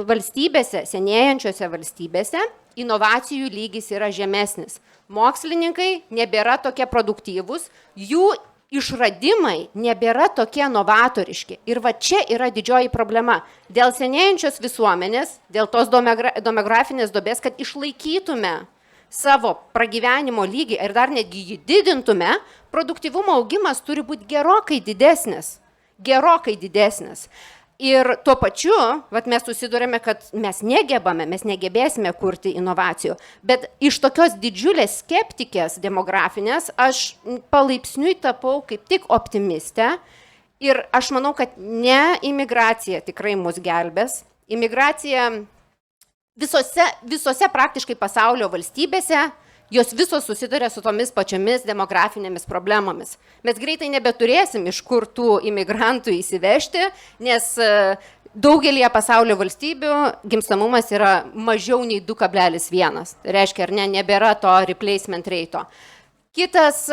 valstybėse, senėjančiose valstybėse, inovacijų lygis yra žemesnis. Mokslininkai nebėra tokie produktyvūs, jų išradimai nebėra tokie novatoriški. Ir va čia yra didžioji problema. Dėl senėjančios visuomenės, dėl tos demografinės duobės, kad išlaikytume savo pragyvenimo lygį ir dar netgi jį didintume, produktyvumo augimas turi būti gerokai didesnis. Ir tuo pačiu, mes susidurėme, kad mes negebėsime kurti inovacijų. Bet iš tokios didžiulės skeptikės demografinės aš palaipsniui tapau kaip tik optimistė. Ir aš manau, kad ne imigracija tikrai mus gelbės. Imigracija visose praktiškai pasaulio valstybėse, jos visos susiduria su tomis pačiomis demografinėmis problemomis. Mes greitai nebeturėsim iš kur tų imigrantų įsivežti, nes daugelį pasaulio valstybių gimstamumas yra mažiau nei 2,1. Tai reiškia, ar ne, nebėra to replacement rate. Kitas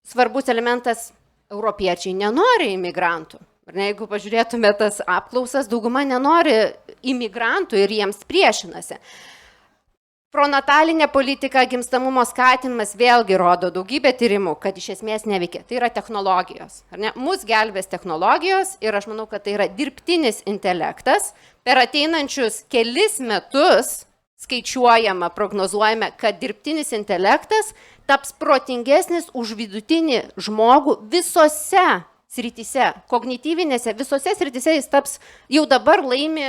svarbus elementas - europiečiai nenori imigrantų. Jeigu pažiūrėtume tas apklausas, dauguma nenori imigrantų ir jiems priešinasi. Pronatalinė politika, gimstamumo skatinimas vėlgi rodo daugybę tyrimų, kad iš esmės neveikia. Tai yra technologijos. Mus gelbės technologijos ir aš manau, kad tai yra dirbtinis intelektas. Per ateinančius kelis metus skaičiuojama, prognozuojame, kad dirbtinis intelektas taps protingesnis už vidutinį žmogų visose srityse, kognityvinėse, visose srityse jis taps, jau dabar laimi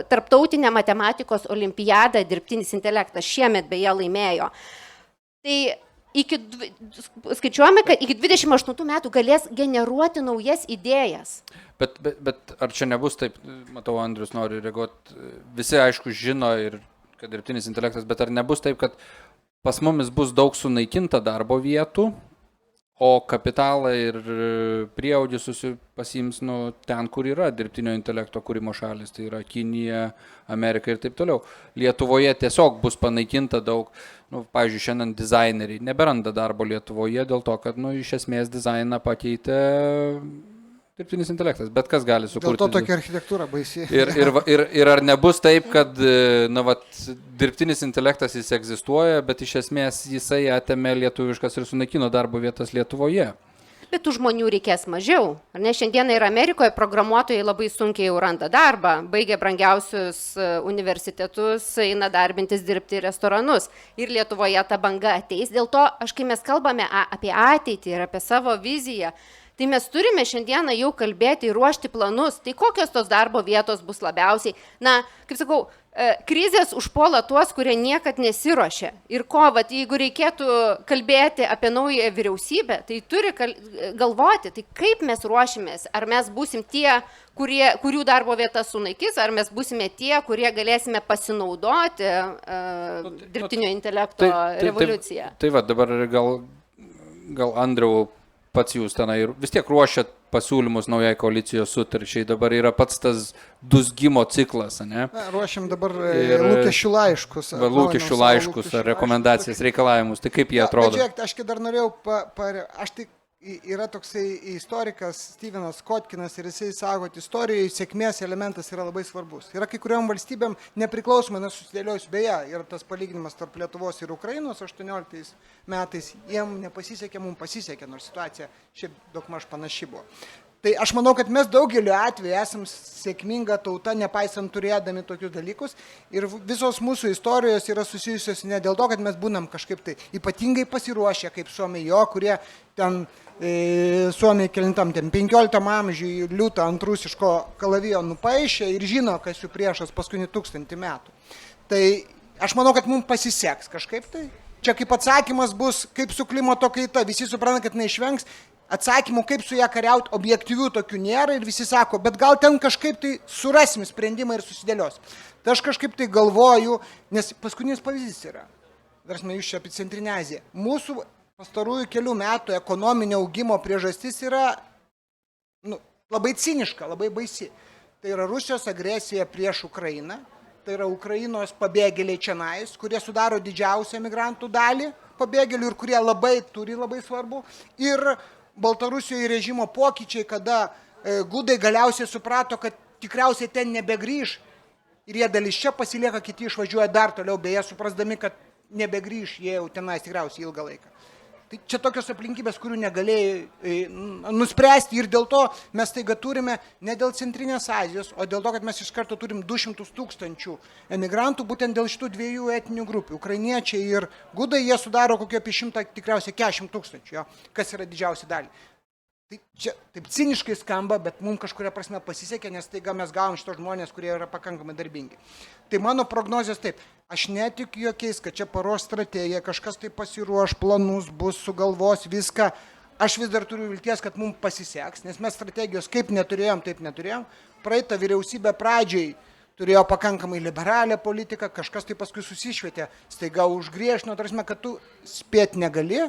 tarptautinę matematikos olimpiadą dirbtinis intelektas, šiemet beje laimėjo. Tai skaičiuojame, kad iki 28 metų galės generuoti naujas idėjas. Bet ar čia nebus taip, matau, Andrius nori reaguoti, visi aišku žino, ir kad dirbtinis intelektas, bet ar nebus taip, kad pas mumis bus daug sunaikinta darbo vietų, o kapitalą ir prieaugį pasiims ten, kur yra dirbtinio intelekto kūrimo šalis, tai yra Kinija, Amerika ir taip toliau. Lietuvoje tiesiog bus panaikinta daug, pavyzdžiui, šiandien dizaineriai neberanda darbo Lietuvoje dėl to, kad iš esmės dizainą pakeitė dirbtinis intelektas, bet kas gali sukurti. Dėl to tokia architektūra baisi. Ir ar nebus taip, kad dirbtinis intelektas jis egzistuoja, bet iš esmės jisai atėmė lietuviškas ir sunaikino darbo vietas Lietuvoje? Bet tų žmonių reikės mažiau. Ar ne, šiandieną ir Amerikoje programuotojai labai sunkiai jau randa darbą, baigia brangiausius universitetus, eina darbintis dirbti į restoranus. Ir Lietuvoje ta banga ateis. Dėl to, kai mes kalbame apie ateitį ir apie savo viziją, tai mes turime šiandieną jau kalbėti ir ruošti planus. Tai kokios tos darbo vietos bus labiausiai? Na, kaip sakau, krizės užpuola tuos, kurie niekad nesiruošia. Ir jeigu reikėtų kalbėti apie naują vyriausybę, tai turi galvoti, tai kaip mes ruošimės. Ar mes būsim tie, kurių darbo vieta sunaikys, ar mes būsime tie, kurie galėsime pasinaudoti dirbtinio intelekto revoliuciją. Tai dabar gal Andriau, pats jūs tenai vis tiek ruošiat pasiūlymus naujai koalicijos sutarčiai, dabar yra pats tas dusgimo ciklas, ne? Ruošiam dabar lūkesčių laiškus. Lūkesčių laiškus ar rekomendacijas, reikalavimus, tai kaip jie atrodo? Žiūrėk, aš dar norėjau, yra toksai istorikas Stevenas Kotkinas ir jisai sako, kad istorijoje sėkmės elementas yra labai svarbus. Yra kai kuriuom valstybėm nepriklausomai nesusidėliojus, beje, yra tas palyginimas tarp Lietuvos ir Ukrainos 18 metais, jiem nepasisekė, mums pasisekė, nors situacija šiaip daugmaž panaši buvo. Tai aš manau, kad mes daugeliu atveju esam sėkminga tauta, nepaisant turėdami tokius dalykus. Ir visos mūsų istorijos yra susijusios ne dėl to, kad mes būnam kažkaip tai ypatingai pasiruošę, kaip Suomiai, kurie ten Suomiai kelintam 15 amžiui liūtą ant rusiško kalavijo nupaišė ir žino, kas jų priešas paskutinį 1000 metų. Tai aš manau, kad mums pasiseks kažkaip tai. Čia kaip atsakymas bus, kaip su klimato kaita. Visi supranta, kad neišvengs. Atsakymų, kaip su ją kariauti, objektyvių tokių nėra ir visi sako, bet gal ten kažkaip tai surasim sprendimą ir susidėlios. Tai aš kažkaip tai galvoju, nes paskutinis pavyzdys yra, jūs čia apie Centrinę Aziją. Mūsų pastarųjų kelių metų ekonominio augimo priežastis yra labai ciniška, labai baisi. Tai yra Rusijos agresija prieš Ukrainą, tai yra Ukrainos pabėgėliai čionais, kurie sudaro didžiausią migrantų dalį pabėgėlių ir kurie labai svarbu. Ir Baltarusijoje režimo pokyčiai, kada gudai galiausiai suprato, kad tikriausiai ten nebegrįž ir jie dalis čia pasilieka, kiti išvažiuoja dar toliau, beje, suprasdami, kad nebegrįž jie jau tenais tikriausiai ilgą laiką. Tai čia tokios aplinkybės, kurių negalėjai nuspręsti ir dėl to mes taiga turime ne dėl Centrinės Azijos, o dėl to, kad mes iš karto turim 200 000 emigrantų būtent dėl šitų dviejų etninių grupių. Ukrainiečiai ir gudai, jie sudaro kokio apie 100, tikriausiai 40 000, kas yra didžiausia dalį. Tai čia taip ciniškai skamba, bet mums kažkuria prasme pasisekė, nes taiga mes gavom šitos žmonės, kurie yra pakankamai darbingi. Tai mano prognozijos taip, aš netikiu jokiais, kad čia paruoš strategija, kažkas tai pasiruoš, planus bus, sugalvos viską. Aš vis dar turiu vilties, kad mums pasiseks, nes mes strategijos kaip neturėjom, taip neturėjom. Praeitą vyriausybę pradžiai turėjo pakankamai liberalią politiką, kažkas tai paskui susišvietė, staiga užgriežino, tarsi, kad tu spėti negali,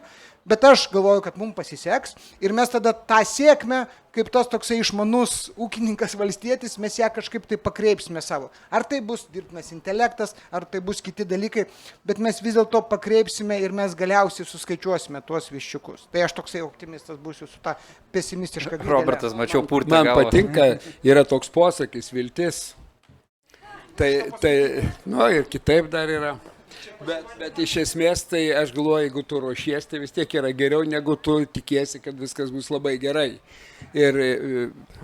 bet aš galvoju, kad mums pasiseks ir mes tada tą sėkmę, kaip tas toksai išmanus ūkininkas valstietis, mes ją kažkaip tai pakreipsime savo. Ar tai bus dirbtinas intelektas, ar tai bus kiti dalykai, bet mes vis dėlto pakreipsime ir mes galiausiai suskaičiuosime tuos viščiukus. Tai aš toksai optimistas būsiu su tą pesimistišką gaidele. Robertas, mačiau purtą galvą. Man patinka, yra toks posakis, viltis. Tai ir kitaip dar yra. Bet iš esmės, tai aš galvoju, jeigu tu ruošies, tai vis tiek yra geriau, negu tu tikėsi, kad viskas bus labai gerai. Ir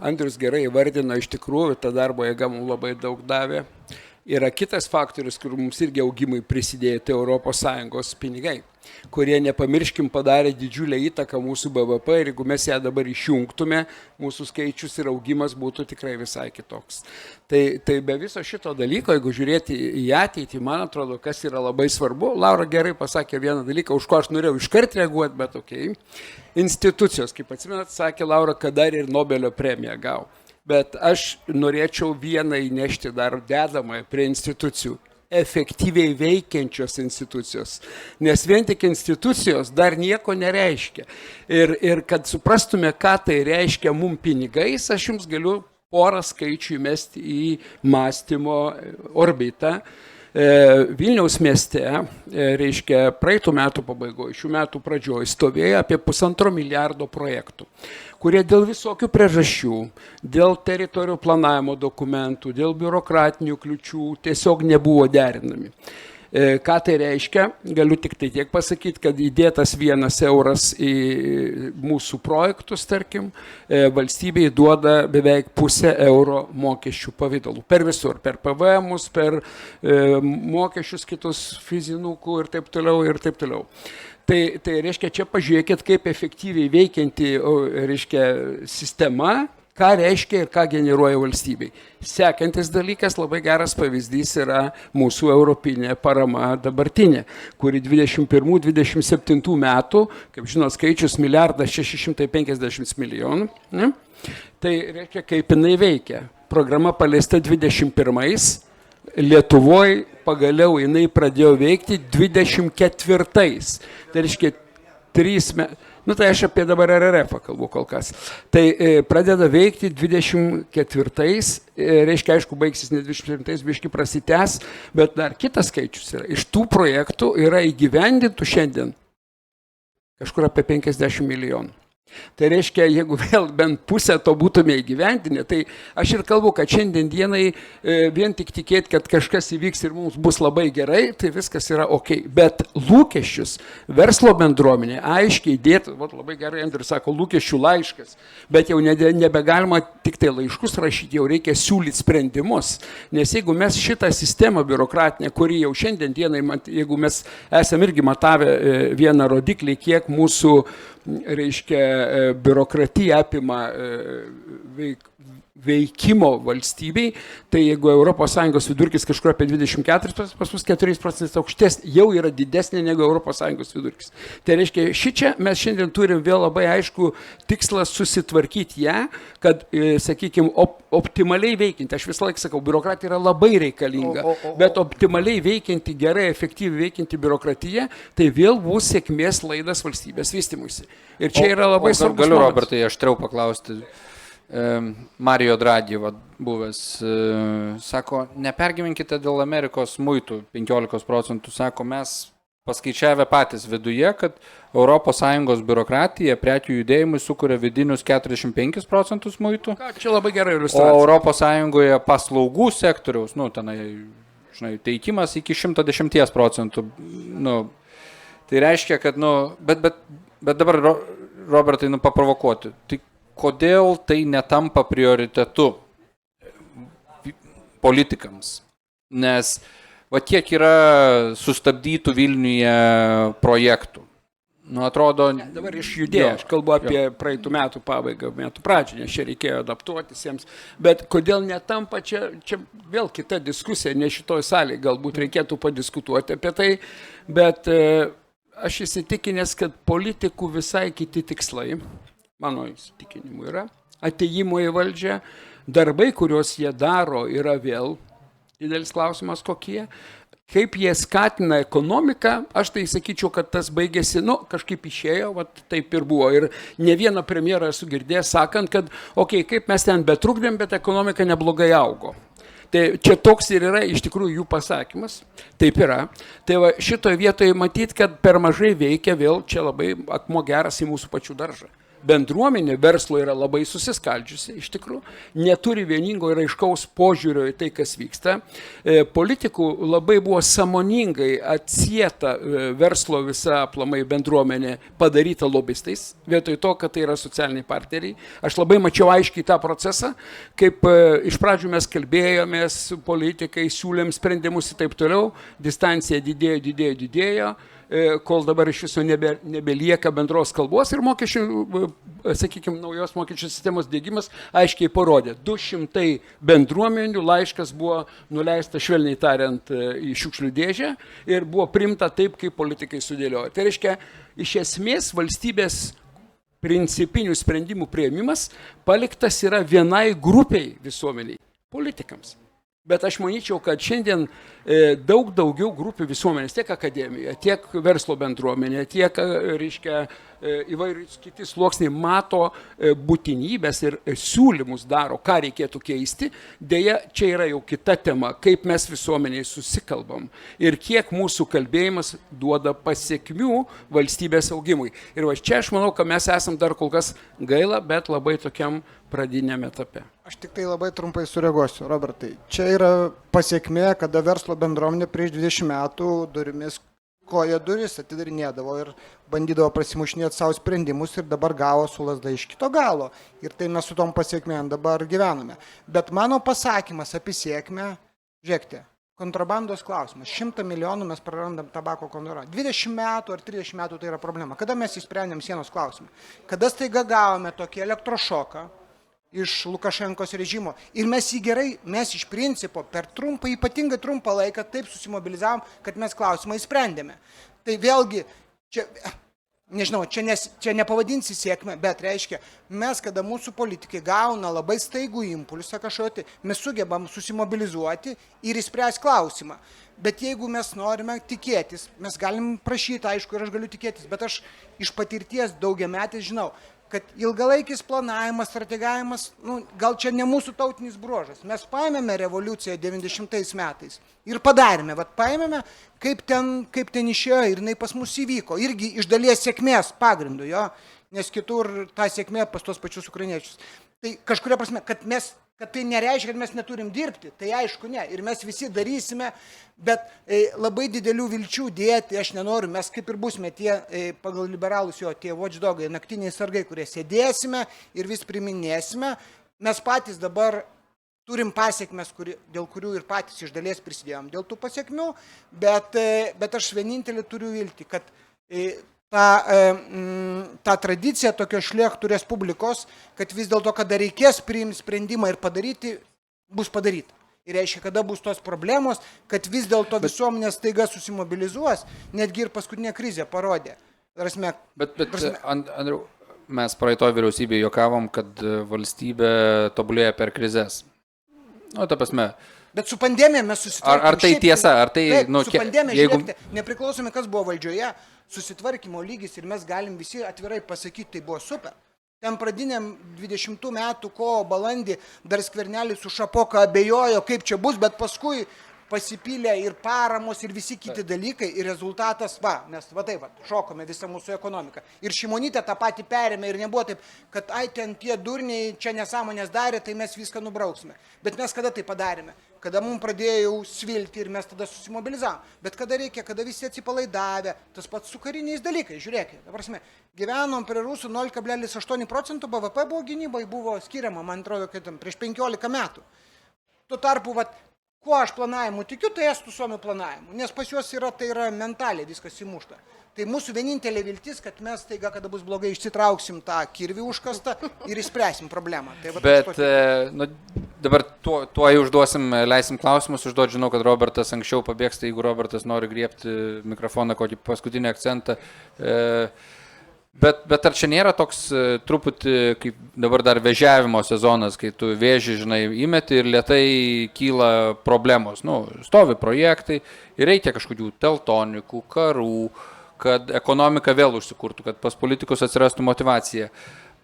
Andrius gerai įvardino, iš tikrųjų, ta darbo jėga mums labai daug davė. Yra kitas faktorius, kur mums irgi augimui prisidėjo, tai ES pinigai, kurie, nepamirškim, padarė didžiulę įtaką mūsų BVP ir jeigu mes ją dabar išjungtume, mūsų skaičius ir augimas būtų tikrai visai kitoks. Tai be viso šito dalyko, jeigu žiūrėti į ateitį, man atrodo, kas yra labai svarbu, Laura gerai pasakė vieną dalyką, už ko aš norėjau iškart reaguoti, bet okei. Institucijos, kaip atsimenat, sakė Laura, kad dar ir Nobelio premiją gavo. Bet aš norėčiau vieną įnešti dar dedamąją prie institucijų. efektyviai veikiančios institucijos. Nes vien tik institucijos dar nieko nereiškia. Ir kad suprastume, ką tai reiškia mum pinigais, aš jums galiu porą skaičių įmesti į mąstymo orbitą. Vilniaus mieste, reiškia, praeitų metų pabaigoje, šių metų pradžioje stovėjo apie 1,5 milijardo projektų, kurie dėl visokių priežasčių, dėl teritorijų planavimo dokumentų, dėl biurokratinių kliučių tiesiog nebuvo derinami. Ką tai reiškia? Galiu tik tai tiek pasakyti, kad įdėtas 1 euras į mūsų projektus, tarkim, valstybei duoda beveik 0,5 euro mokesčių pavydalų. Per visur, per PVM-us, per mokesčius kitus fizinukų ir taip toliau ir taip toliau. Tai reiškia, čia pažiūrėkit, kaip efektyviai veikianti, reiškia, sistema, ką reiškia ir ką generuoja valstybei. Sekantis dalykas, labai geras pavyzdys yra mūsų europinė parama dabartinė, kuri 21-27 metų, kaip žinot, skaičius 1 650 000 000. Ne? Tai reiškia, kaip jinai veikia. Programa paleista 21-ais, Lietuvoje pagaliau jinai pradėjo veikti 24-ais. Tai reiškia 3 metų. Nu tai aš apie dabar RRF kalbu kol kas. Tai pradeda veikti 24-ais, reiškia, aišku, baigsis ne 24-ais, biški prasitęs, bet dar kitas skaičius yra. Iš tų projektų yra įgyvendintų šiandien kažkur apie 50 milijonų. Tai reiškia, jeigu vėl bent pusę to būtume įgyvendinę, tai aš ir kalbu, kad šiandien dienai vien tik tikėti, kad kažkas įvyks ir mums bus labai gerai, tai viskas yra ok. Bet lūkesčius verslo bendruomenė aiškiai dėti, labai gerai Andrius sako, lūkesčių laiškas, bet jau nebegalima tik tai laiškus rašyti, jau reikia siūlyti sprendimus. Nes jeigu mes šitą sistemą biurokratinę, kuri jau šiandien dienai, jeigu mes esame irgi matavę vieną rodiklį, kiek mūsų reiškia, biurokratija apima veikimo valstybei, tai jeigu ES vidurkis kažkur apie 24, pas mus 4% aukštesnė, jau yra didesnė negu ES vidurkis. Tai reiškia, šičia mes šiandien turim vėl labai aišku tikslą susitvarkyti ją, kad, sakykime, optimaliai veikinti. Aš visą laiką sakau, biurokratija yra labai reikalinga, bet optimaliai veikinti, gerai, efektyviai veikinti biurokratiją, tai vėl bus sėkmės laidas valstybės vystymuisi. Ir čia yra labai svarbus. Galiu, Robertai, aštriau paklausti. Mario Draghi buvęs sako, nepergyvenkite dėl Amerikos muitų 15%, sako, mes paskaičiavę patys viduje, kad ES biurokratija prekių judėjimui sukuria vidinius 45% muitų. Čia labai gerai iliustracija. O ES paslaugų sektoriaus, tenai, žinai, teikimas iki 110%. Tai reiškia, kad, bet dabar, Robertai, paprovokuoti. Tai kodėl tai netampa prioritetu politikams? Nes kiek yra sustabdytų Vilniuje projektų? Atrodo... Dabar išjudėjo, aš kalbu apie praeitų metų pabaigą, metų pradžią, nes čia reikėjo adaptuotis jiems. Bet kodėl netampa, čia vėl kita diskusija, ne šitoj salėje, galbūt reikėtų padiskutuoti apie tai, bet aš įsitikinęs, kad politikų visai kiti tikslai, mano įsitikinimu yra, atėjimo į valdžią, darbai, kuriuos jie daro, yra vėl didelis klausimas kokie, kaip jie skatina ekonomiką, aš tai sakyčiau, kad tas baigėsi, kažkaip išėjo, taip ir buvo. Ir ne vieną premjerą esu girdėjęs sakant, kad, kaip mes ten betrukdėm, bet ekonomika neblogai augo. Tai čia toks ir yra iš tikrųjų jų pasakymas, taip yra. Tai šitoje vietoje matyti, kad per mažai veikia vėl, čia labai akmuo geras į mūsų pačių daržą. Bendruomenė verslo yra labai susiskaldžiusi, iš tikrųjų, neturi vieningo ir aiškaus požiūrio į tai, kas vyksta. Politikų labai buvo sąmoningai atsieta verslo visa aplamai bendruomenė padaryta lobistais, vietoj to, kad tai yra socialiniai partneriai. Aš labai mačiau aiškiai tą procesą, kaip iš pradžių mes kalbėjomės su politikai, siūlėm sprendimus ir taip toliau, distancija didėjo, kol dabar iš viso nebelieka bendros kalbos ir mokesčių, sakykime, naujos mokesčių sistemos diegimas aiškiai parodė. 200 bendruomenių laiškas buvo nuleista, švelniai tariant, į šiukšlių dėžę ir buvo priimta taip, kaip politikai sudėliojo. Tai reiškia, iš esmės valstybės principinių sprendimų priėmimas paliktas yra vienai grupiai visuomeniai, politikams. Bet aš manyčiau, kad šiandien daug daugiau grupių visuomenės, tiek akademija, tiek verslo bendruomenė, tiek, reiškia, įvairius kiti sluoksniai mato būtinybės ir siūlymus daro, ką reikėtų keisti. Deja, čia yra jau kita tema, kaip mes visuomeniai susikalbam ir kiek mūsų kalbėjimas duoda pasiekmių valstybės augimui. Ir va čia aš manau, kad mes esam dar kol kas gaila, bet labai tokiam pradinėme etape. Aš tik tai labai trumpai sureaguosiu, Robertai. Čia yra pasiekmė, kada verslo bendruomenė prieš 20 metų durimis koja duris atidarinėdavo ir bandydavo prasimušinėti savo sprendimus ir dabar gavo su lasda iš kito galo. Ir tai mes su tom pasiekmėm dabar gyvename. Bet mano pasakymas apie sėkmę, žiūrėkite, kontrabandos klausimas. 100 milijonų mes prarandam tabako kontrolę. 20 metų ar 30 metų tai yra problema. Kada mes įsprendėm sienos klausimą? Kada staiga gavome tokį elektrošoką iš Lukašenkos režimo. Ir mes jį gerai, mes iš principo per trumpą, ypatingai trumpą laiką taip susimobilizavom, kad mes klausimą įsprendėme. Tai vėlgi, čia, nežinau, čia nepavadinsi sėkmę, bet reiškia, mes, kada mūsų politikai gauna labai staigų impulsą kažkokį, mes sugebam susimobilizuoti ir įspręs klausimą. Bet jeigu mes norime tikėtis, mes galim prašyti, aišku, ir aš galiu tikėtis, bet aš iš patirties daugiametės žinau, kad ilgalaikis planavimas, strategavimas, gal čia ne mūsų tautinis bruožas. Mes paėmėme revoliuciją 90 metais ir padarėme, paėmėme, kaip ten išėjo ir jinai pas mus įvyko. Irgi iš dalies sėkmės pagrindų, jo, nes kitur ta sėkmė pas tos pačius ukrainiečius. Tai kažkuria prasme, kad tai nereiškia, kad mes neturim dirbti, tai aišku ne, ir mes visi darysime, bet labai didelių vilčių dėti aš nenoriu, mes kaip ir būsime tie, pagal liberalus jo, tie watchdogai, naktiniai sargai, kurie sėdėsime ir vis priminėsime, mes patys dabar turim pasiekmes, dėl kurių ir patys iš dalies prisidėjom dėl tų pasiekmių, bet aš vienintelį turiu viltį, kad ta tradicija tokios šlechtų respublikos, kad vis dėlto, kada reikės priimti sprendimą ir padaryti, bus padaryta. Ir reiškia, kada bus tos problemos, kad vis dėlto visuomenė staiga susimobilizuos, netgi ir paskutinė krizė parodė. Bet Andriau, mes praeitoj vyriausybėje juokavom, kad valstybė tobulėja per krizes. Ta prasme. Bet su pandemija mes susitvarkėme. Ar tai tiesa? Ar tai, su pandemija, žiūrėkite, nepriklausome, kas buvo valdžioje, susitvarkymo lygis ir mes galim visi atvirai pasakyti, tai buvo super. Ten pradiniam 20 metų kovo balandį dar Skvernelis su Šapoka abejojo, kaip čia bus, bet paskui pasipylė ir paramos ir visi kiti dalykai ir rezultatas, mes taip, šokome visą mūsų ekonomiką. Ir Šimonytė tą patį perėmė ir nebuvo taip, kad ten tie durniai čia nesąmonės darė, tai mes viską nubrauksime. Bet mes kada tai padarėme? Kada mums pradėjo svilti ir mes tada susimobilizavom. Bet kada reikia, kada visi atsipalaidavę, tas pats su kariniais dalykais, žiūrėkite, gyvenom prie rusų 0,8% BVP buvo gynybai, buvo skiriama, man atrodo, kad prieš 15 metų. Tuo tarpu, kuo aš planavimu tikiu, tai estų suomių planavimu, nes pas juos tai yra mentaliai viskas įmušta. Tai mūsų vienintelė viltis, kad mes taiga, kada bus blogai, išsitrauksim tą kirvį užkastą ir išspręsim problemą. Bet dabar tuo užduosim, leisim klausimus užduoti, žinau, kad Robertas anksčiau pabėgsta, jeigu Robertas nori griebti mikrofoną, kokį paskutinį akcentą. Bet ar čia nėra toks truputį, kaip dabar dar vežiavimo sezonas, kai tu vėžį, įmeti ir lietai kyla problemos. Stovi projektai ir reikia kažkokių teltonikų, karų, kad ekonomika vėl užsikurtų, kad pas politikus atsirastų motyvacija.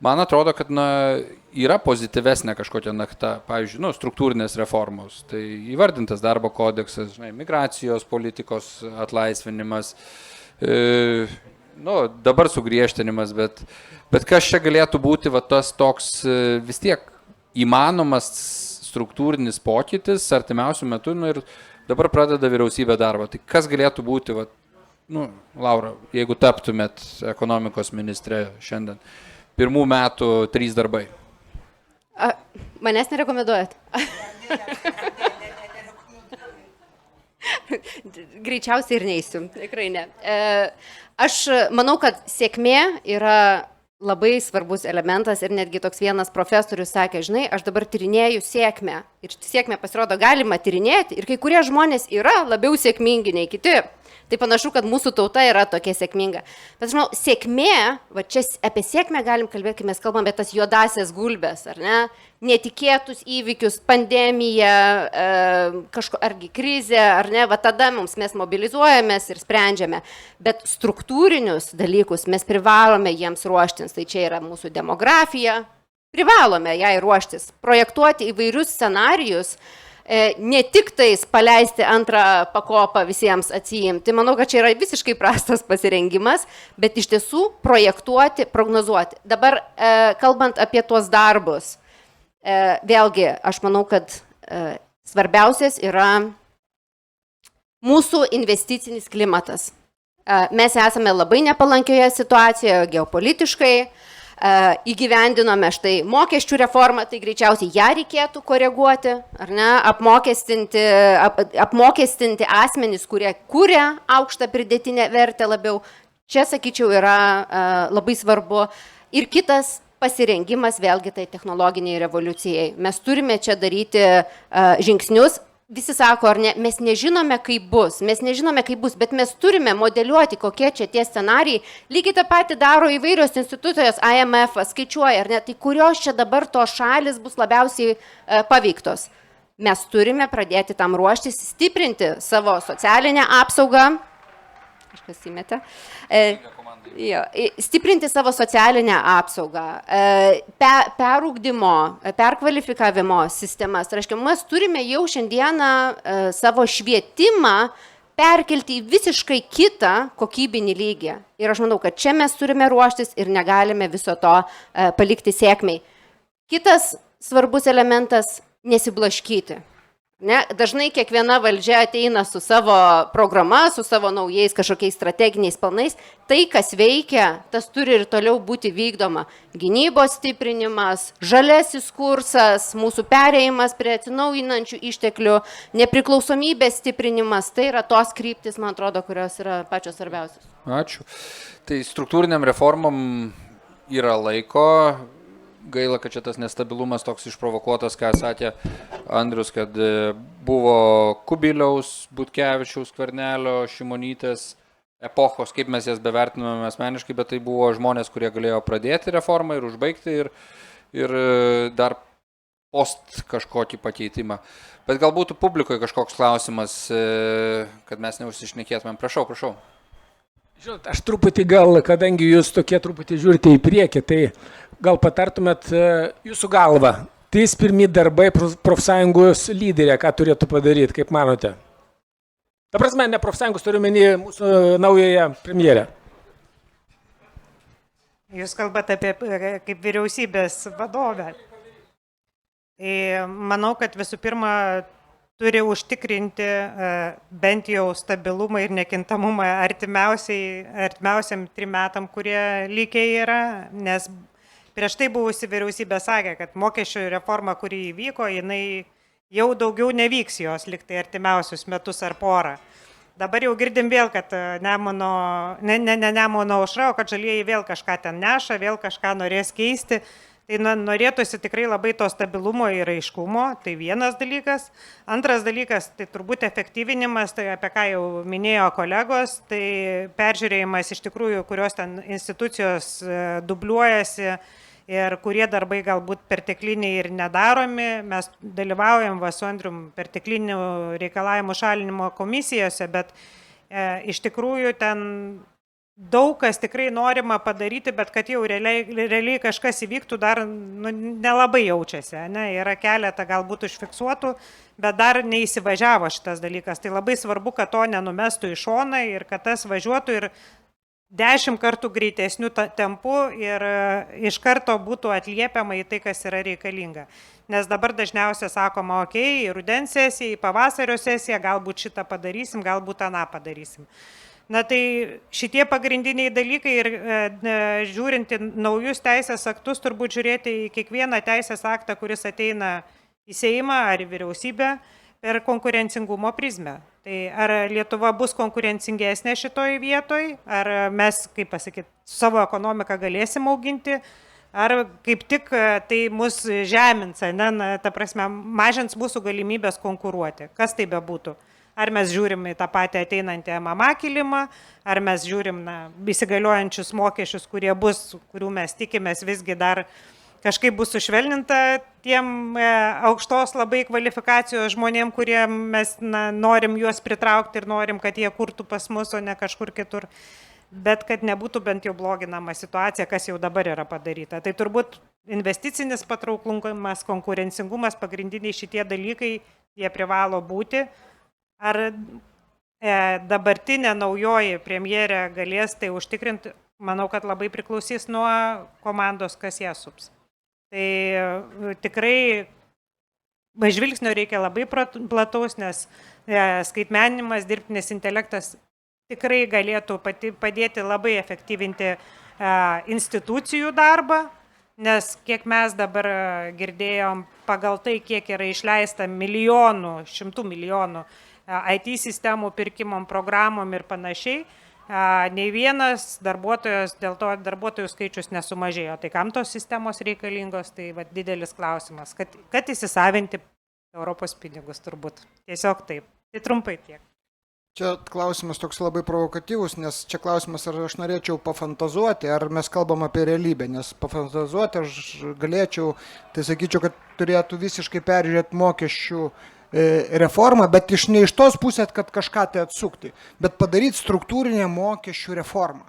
Man atrodo, kad yra pozityvesnė kažkokia nakta, pavyzdžiui, struktūrinės reformos. Tai įvardintas darbo kodeksas, migracijos politikos atlaisvinimas, dabar sugriežtinimas, bet kas čia galėtų būti tas toks vis tiek įmanomas struktūrinis pokytis artimiausių metų ir dabar pradeda vyriausybė darbą. Tai kas galėtų būti, Laura, jeigu taptumėt ekonomikos ministrė šiandien, 1 metų 3 darbai? Manęs nerekomenduojat? Greičiausiai ir neįsiu, tikrai ne. Aš manau, kad sėkmė yra labai svarbus elementas ir netgi toks vienas profesorius sakė, aš dabar tyrinėju sėkmę ir sėkmę pasirodo galima tyrinėti ir kai kurie žmonės yra labiau sėkmingi nei kiti. Tai panašu, kad mūsų tauta yra tokia sėkminga. Bet žinau, sėkmė, va čia apie sėkmę galim kalbėti, kai mes kalbam apie tas juodasias gulbės, ar ne? Netikėtus įvykius, pandemiją, argi krizę, ar ne, va tada mes mobilizuojamės ir sprendžiame. Bet struktūrinius dalykus mes privalome jiems ruoštis. Tai čia yra mūsų demografija. Privalome jai ruoštis, projektuoti įvairius scenarijus, ne tik tais paleisti antrą pakopą visiems atsijimti. Manau, kad čia yra visiškai prastas pasirengimas, bet iš tiesų projektuoti, prognozuoti. Dabar, kalbant apie tuos darbus, vėlgi, aš manau, kad svarbiausias yra mūsų investicinis klimatas. Mes esame labai nepalankioje situacijoje geopolitiškai, įgyvendinome štai mokesčių reformą, tai greičiausiai ją reikėtų koreguoti, ar ne, apmokestinti asmenys, kurie kuria aukštą pridėtinę vertę labiau. Čia, sakyčiau, yra labai svarbu. Ir kitas pasirengimas vėlgi tai technologiniai revoliucijai. Mes turime čia daryti žingsnius. Visi sako, ar ne, mes nežinome, kaip bus, bet mes turime modeliuoti, kokie čia tie scenarijai. Lygiai tą patį daro įvairios institucijos, IMF skaičiuoja, ar ne, tai kurios čia dabar tos šalis bus labiausiai paveiktos. Mes turime pradėti tam ruoštis, stiprinti savo socialinę apsaugą. Kažkas įmetė. Stiprinti savo socialinę apsaugą, perugdymo, perkvalifikavimo sistemas. Tai reiškia, mes turime jau šiandieną savo švietimą perkelti į visiškai kitą kokybinį lygį. Ir aš manau, kad čia mes turime ruoštis ir negalime viso to palikti sėkmei. Kitas svarbus elementas – nesiblaškyti. Ne, dažnai kiekviena valdžia ateina su savo programa, su savo naujais kažkokiais strateginiais planais. Tai, kas veikia, tas turi ir toliau būti vykdoma. Gynybos stiprinimas, žalesis kursas, mūsų perėjimas prie atsinaujinančių išteklių, nepriklausomybės stiprinimas. Tai yra tos kryptis, man atrodo, kurios yra pačios svarbiausios. Ačiū. Tai struktūriniam reformom yra laiko. Gaila, kad čia tas nestabilumas toks išprovokuotas, ką sakė Andrius, kad buvo Kubiliaus, Butkevičiaus, Skvernelio, Šimonytės epochos, kaip mes jas bevertiname asmeniškai, bet tai buvo žmonės, kurie galėjo pradėti reformą ir užbaigti ir dar post kažkokį pakeitimą. Bet galbūt publikoje kažkoks klausimas, kad mes neužsišnekėtumėm. Prašau. Žinot, aš truputį gal, kadangi jūs tokie truputį žiūrite į priekį, tai gal patartumėt jūsų galvą, trys pirmi darbai profsąjungos lyderė, ką turėtų padaryti, kaip manote? Ta prasme, ne profsąjungos, turiu menį mūsų naująją premjerę. Jūs kalbate apie kaip vyriausybės vadovę. Tai manau, kad visų pirma turi užtikrinti bent jau stabilumą ir nekintamumą artimiausiam 3 metam, kurie lygiai yra, nes prieš tai buvusi vyriausybė sakė, kad mokesčių reforma, kuri įvyko, jinai jau daugiau nevyks jos liktai artimiausius metus ar porą. Dabar jau girdim vėl, kad Nemuno aušra, o kad žalieji vėl kažką ten neša, vėl kažką norės keisti. Tai norėtųsi tikrai labai to stabilumo ir aiškumo, tai vienas dalykas. Antras dalykas, tai turbūt efektyvinimas, tai apie ką jau minėjo kolegos, tai peržiūrėjimas iš tikrųjų, kurios ten institucijos dubliuojasi ir kurie darbai galbūt pertekliniai ir nedaromi. Mes dalyvaujam su Andrium perteklinių reikalavimų šalinimo komisijose, bet iš tikrųjų ten daug kas tikrai norima padaryti, bet kad jau realiai kažkas įvyktų, dar nelabai jaučiasi. Ne? Yra keletą galbūt užfiksuotų, bet dar neįsivažiavo šitas dalykas. Tai labai svarbu, kad to nenumestų į šoną ir kad tas važiuotų ir 10 kartų greitesnių tempų ir iš karto būtų atliepiama į tai, kas yra reikalinga. Nes dabar dažniausiai sakoma, į rudens sesiją, į pavasario sesiją, galbūt šitą padarysim, galbūt aną padarysim. Na tai šitie pagrindiniai dalykai ir žiūrint į naujus teisės aktus, turbūt žiūrėti į kiekvieną teisės aktą, kuris ateina į Seimą ar į vyriausybę per konkurencingumo prizmę. Tai ar Lietuva bus konkurencingesnė šitoj vietoj, ar mes, kaip pasakyti, savo ekonomiką galėsim auginti, ar kaip tik tai mus žemins, ta prasme, mažins mūsų galimybės konkuruoti, kas tai bebūtų. Ar mes žiūrim į tą patį ateinantį MMA kilimą, ar mes žiūrim įsigaliojančius mokesčius, kurių mes tikimės visgi dar kažkaip bus sušvelninta tiem aukštos labai kvalifikacijos žmonėm, kurie mes norim juos pritraukti ir norim, kad jie kurtų pas mus, o ne kažkur kitur. Bet kad nebūtų bent jau bloginama situacija, kas jau dabar yra padaryta. Tai turbūt investicinis patrauklumas, konkurencingumas, pagrindiniai šitie dalykai, jie privalo būti. Ar dabartinė naujoji premjerė galės tai užtikrinti, manau, kad labai priklausys nuo komandos, kas ją sups. Tai tikrai žvilgsnio reikia labai plataus, nes skaitmeninimas, dirbtinis intelektas tikrai galėtų padėti labai efektyvinti institucijų darbą, nes kiek mes dabar girdėjom, pagal tai, kiek yra išleista milijonų, šimtų milijonų IT sistemų pirkimom, programom ir panašiai, nei vienas darbuotojas, dėl to darbuotojų skaičius nesumažėjo. Tai kam tos sistemos reikalingos, tai didelis klausimas, kad įsisavinti Europos pinigus turbūt. Tiesiog taip. Tai trumpai tiek. Čia klausimas toks labai provokatyvus, nes čia klausimas, ar aš norėčiau pafantazuoti, ar mes kalbam apie realybę, nes pafantazuoti aš galėčiau, tai sakyčiau, kad turėtų visiškai peržiūrėti mokesčių reformą, bet ne iš tos pusės, kad kažką tai atsukti, bet padaryti struktūrinę mokesčių reformą.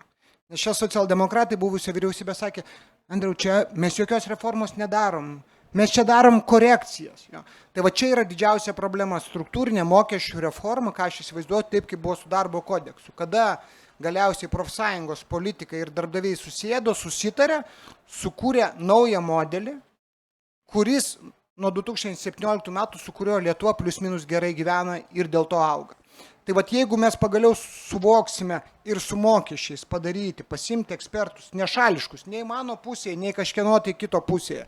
Nes čia socialdemokratai buvusi vyriausybė sakė, Andriau, čia mes jokios reformos nedarom, mes čia darom korekcijas. Jo. Tai va čia yra didžiausia problema, struktūrinė mokesčių reforma, ką aš įsivaizduoju taip, kaip buvo su darbo kodeksu. Kada galiausiai profsąjungos politikai ir darbdaviai susėdo, susitarė, sukūrė naują modelį, kuris nuo 2017 metų, su kurio Lietuva plius minus gerai gyvena ir dėl to auga. Tai vat jeigu mes pagaliau suvoksime ir su mokesčiais padaryti, pasimti ekspertus nešališkus, nei mano pusėje, nei kažkieno tai kito pusėje,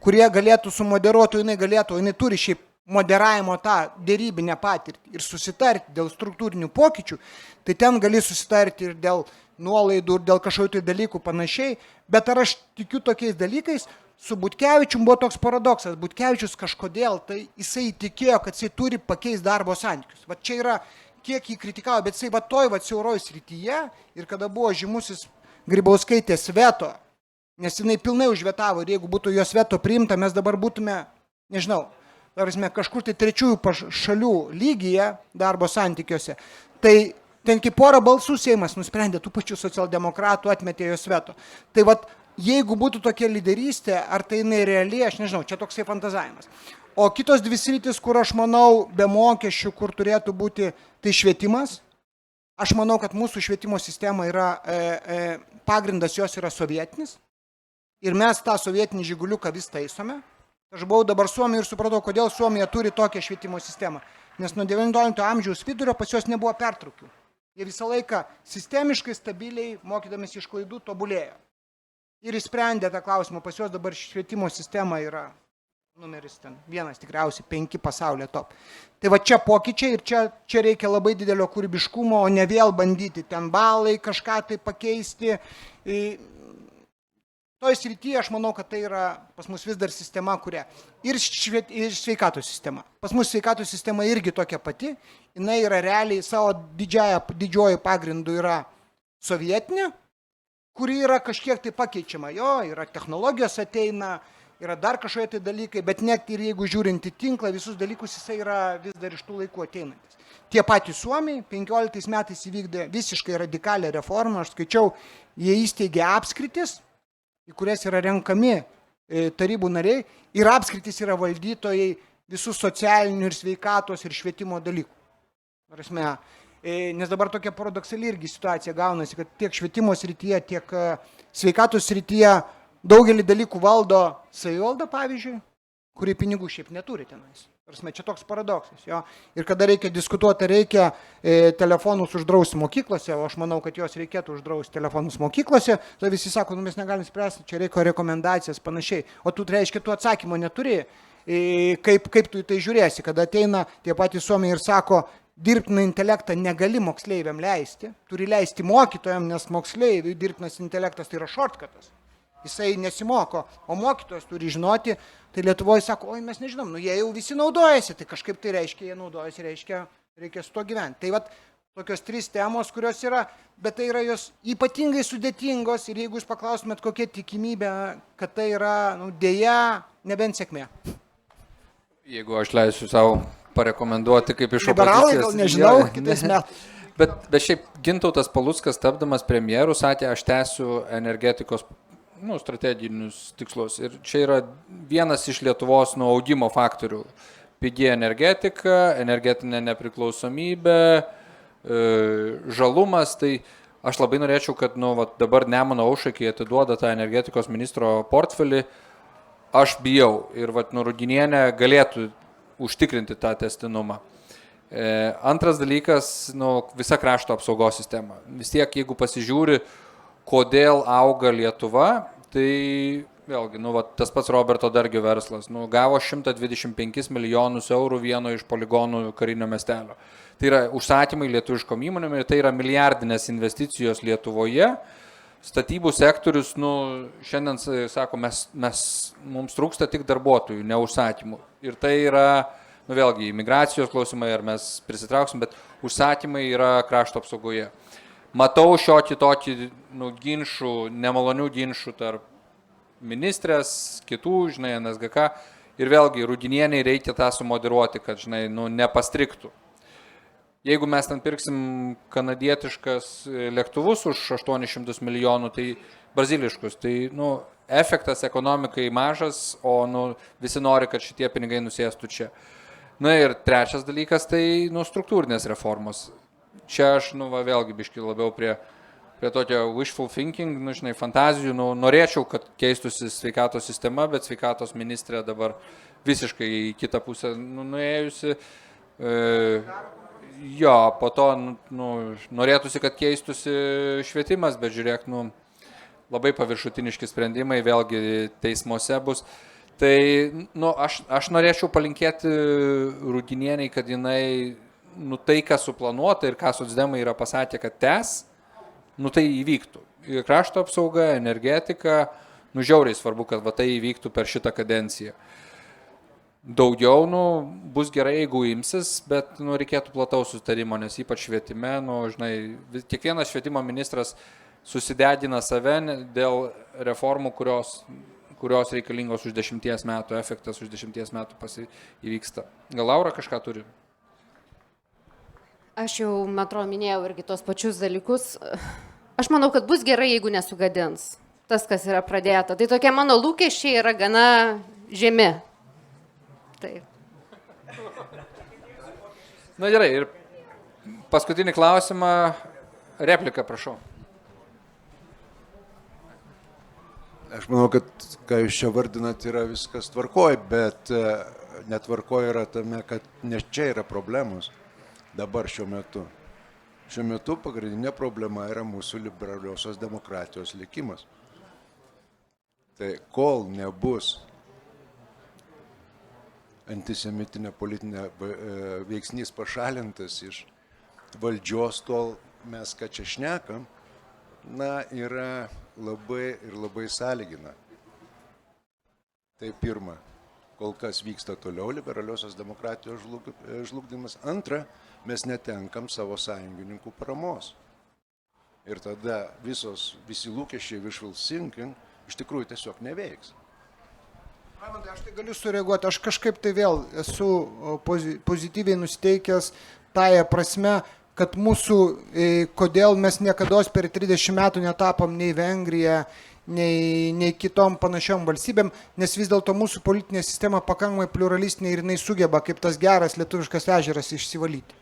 kurie galėtų sumoderuoti, jinai turi šiaip moderavimo tą dėrybinę patirtį ir susitarti dėl struktūrinių pokyčių, tai ten gali susitarti ir dėl nuolaidų, ir dėl kažkokių tai dalykų panašiai, bet ar aš tikiu tokiais dalykais, su Butkevičium buvo toks paradoksas, Butkevičius kažkodėl, tai jisai tikėjo, kad jisai turi pakeisti darbo santykius. Va čia yra, kiek jį kritikavo, bet jisai va toj siauroj srityje ir kada buvo žymusis Grybauskaitės veto, nes jinai pilnai užvetavo ir jeigu būtų jos veto priimta, mes dabar būtume, nežinau, kažkur tai trečiųjų šalių lygyje darbo santykiuose, tai ten kaip porą balsų Seimas nusprendė, tų pačių socialdemokratų atmetė jos veto. Tai vat, jeigu būtų tokia lyderystė, ar tai jinai realiai, aš nežinau, čia toksai fantazavimas. O kitos dvi sritis, kur aš manau, be mokesčių, kur turėtų būti, tai švietimas. Aš manau, kad mūsų švietimo sistema yra, pagrindas jos yra sovietinis. Ir mes tą sovietinį žiguliuką vis taisome. Aš buvau dabar Suomijoje ir supratau, kodėl Suomija turi tokią švietimo sistemą. Nes nuo 19 amžiaus vidurio pas jos nebuvo pertraukių. Jie visą laiką sistemiškai, stabiliai, mokydamės iš klaidų, tobulėjo. Ir įsprendė tą klausimą, pas juos dabar švietimo sistema yra numeris ten 1, tikriausiai 5 pasaulyje top. Tai va čia pokyčiai ir čia reikia labai didelio kūrybiškumo, o ne vėl bandyti ten balai kažką tai pakeisti. Toj srityje aš manau, kad tai yra pas mus vis dar sistema, kuria ir sveikatos sistema. Pas mus sveikatos sistema irgi tokia pati, jinai yra realiai savo didžioji pagrindu yra sovietinė, kuri yra kažkiek tai pakeičiama. Jo, yra technologijos ateina, yra dar kažkokie tai dalykai, bet net ir jeigu žiūrint į tinklą, visus dalykus jisai yra vis dar iš tų laikų ateinantis. Tie patys Suomiai 15 metais įvykdė visiškai radikalią reformą, aš skaičiau, jie įsteigė apskritis, į kurias yra renkami tarybų nariai ir apskritis yra valdytojai visų socialinių ir sveikatos ir švietimo dalykų. Nes dabar tokia paradoksali irgi situacija gaunasi, kad tiek švietimo srityje, tiek sveikatos srityje daugelį dalykų valdo savivalda, pavyzdžiui, kuri pinigų šiaip neturi tenais. Čia toks paradoksas. Jo. Ir kada reikia diskutuoti, reikia telefonus uždrausti mokyklose, o aš manau, kad jos reikėtų uždrausti telefonus mokyklose, tai visi sako, mes negalim spręsti, čia reikia rekomendacijas, panašiai. O tu reiškia, tu atsakymo neturi, kaip tu į tai žiūrėsi, kada ateina tie patys Suomiai ir sako, dirbtiną intelektą negali moksleiviam leisti, turi leisti mokytojam, nes moksleiviui dirbtinas intelektas tai yra shortcutas. Jisai nesimoko, o mokytojas turi žinoti, tai Lietuvoje sako, oi mes nežinom, jie jau visi naudojasi, tai kažkaip tai reiškia, jie naudojasi, reiškia reikia su to gyventi. Tai vat tokios 3 temos, kurios yra, bet tai yra jos ypatingai sudėtingos ir jeigu jūs paklaustumėt, kokia tikimybė, kad tai yra, dėja, nebent sėkmė. Jeigu aš leisiu savo parekomenduoti kaip iš Liberalai, opozicijos. gal nežinau, kitais metais. Bet šiaip Gintautas Paluckas, tapdamas premjeru, sakė, aš tęsiu energetikos strateginius tikslus. Ir čia yra vienas iš Lietuvos augimo faktorių. Pigi energetika, energetinė nepriklausomybė, žalumas. Tai aš labai norėčiau, kad dabar Nemuno aušrai, kai atiduoda tą energetikos ministro portfelį, aš bijau ir Ruginienė galėtų užtikrinti tą testinumą. Antras dalykas, visa krašto apsaugos sistema. Vis tiek, jeigu pasižiūri, kodėl auga Lietuva, tai vėlgi, tas pats Roberto Dargio verslas, gavo 125 milijonus eurų vieno iš poligonų karinio miestelio. Tai yra užsakymai lietuviškom įmonėm ir tai yra milijardinės investicijos Lietuvoje. Statybų sektorius, šiandien sako, mums trūksta tik darbuotojų, ne užsakymų. Ir tai yra, vėlgi, imigracijos klausimai, ar mes prisitrauksim, bet užsakymai yra krašto apsaugoje. Matau šiokį tokį ginčių, nemalonių ginčių tarp ministrės, kitų, NSGK, ir vėlgi Ruginieniai reikia tą sumoderuoti, kad, nepastriktų. Jeigu mes ten pirksim kanadietiškas lėktuvus už 800 milijonų, tai braziliškus, tai, efektas ekonomikai mažas, o, visi nori, kad šitie pinigai nusėstų čia. Ir trečias dalykas, tai, struktūrinės reformos. Čia aš, vėlgi biški labiau prie tokio wishful thinking, fantazijų, norėčiau, kad keistųsi sveikatos sistema, bet sveikatos ministrė dabar visiškai į kitą pusę nuėjusi. Jo, po to norėtųsi, kad keistųsi švietimas, bet žiūrėk, labai paviršutiniški sprendimai, vėlgi teismuose bus. Tai, aš norėčiau palinkėti Ruginieniai, kad jinai, tai, kas suplanuota ir ką socdemai yra pasakę, kad tęs, tai įvyktų. Krašto apsauga, energetika, žiauriai svarbu, kad tai įvyktų per šitą kadenciją. Daugiau, bus gerai, jeigu imsis, bet, reikėtų plataus sutarimo, nes ypač švietime, kiekvienas švietimo ministras susidegina save dėl reformų, kurios reikalingos už 10 metų, efektas už 10 metų įvyksta. Gal Laura kažką turi? Aš jau, man atrodo, minėjau irgi tos pačius dalykus. Aš manau, kad bus gerai, jeigu nesugadins tas, kas yra pradėta. Tai tokie mano lūkesčiai yra gana žemi. Taip. Na gerai, ir paskutinį klausimą, repliką, prašau. Aš manau, kad ką jūs čia vardinat, yra viskas tvarkoj, bet netvarkoj yra tame, kad ne čia yra problemos. Dabar šiuo metu. Šiuo metu pagrindinė problema yra mūsų liberaliosios demokratijos likimas. Tai kol nebus antisemitinė politinė veiksnys pašalintas iš valdžios, tol mes ką čia šnekam, yra labai sąlygina. Tai pirma, kol kas vyksta toliau liberaliosios demokratijos žlugdymas. Antra, mes netenkam savo sąjungininkų paramos. Ir tada visi lūkesčiai wishful thinking iš tikrųjų tiesiog neveiks. Raimondai, aš tai galiu sureaguoti. Aš kažkaip tai vėl esu pozityviai nusteikęs tąją prasme, kad kodėl mes niekada per 30 metų netapom nei Vengrija, nei kitom panašiom valstybėm, nes vis dėlto mūsų politinė sistema pakankamai pluralistinė ir jinai sugeba kaip tas geras lietuviškas ežeras išsivalyti.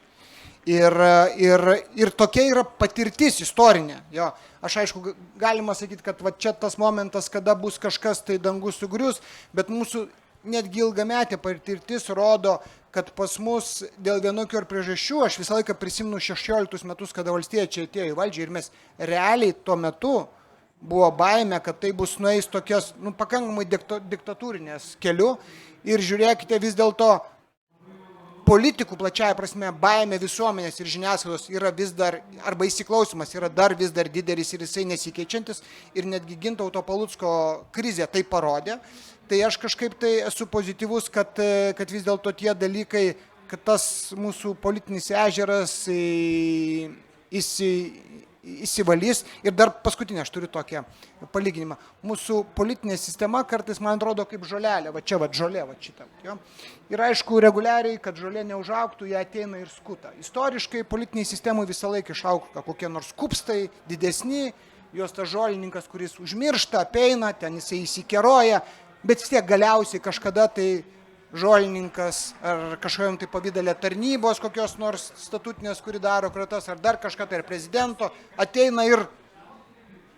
Ir tokia yra patirtis istorinė. Jo. Aš aišku, galima sakyti, kad čia tas momentas, kada bus kažkas, tai dangus sugrius, bet mūsų netgi ilgametė patirtis rodo, kad pas mus dėl vienokių ar priežasčių, aš visą laiką prisimenu 16 metus, kada valstiečiai atėjo į valdžią ir mes realiai tuo metu buvo baimė, kad tai bus nueis tokias pakankamai diktatūrinės keliu ir žiūrėkite vis dėlto politikų plačiaja prasme baimė visuomenės ir žiniasklaidos yra vis dar, arba įsiklausimas yra vis dar didelis ir jisai nesikeičiantis ir netgi Gintauto Palucko krizė tai parodė. Tai aš kažkaip tai esu pozityvus, kad vis dėlto tie dalykai kad tas mūsų politinis ežeras įsivalys. Ir dar paskutinė, aš turiu tokią palyginimą. Mūsų politinė sistema kartais, man atrodo, kaip žolelė. Va čia, va žolė, va šitą. Jo? Ir aišku, reguliariai, kad žolė neužaugtų, jie ateina ir skuta. Istoriškai politiniai sistemai visą laiką išauga kokie nors kupstai, didesni, jos tas žolininkas, kuris užmiršta, apeina, ten jisai įsikeroja, bet vis tiek galiausiai kažkada tai žolininkas ar kažkokiam tai pavydalė tarnybos kokios nors statutinės, kuri daro kratas, ar dar kažką tai, ar prezidento, ateina ir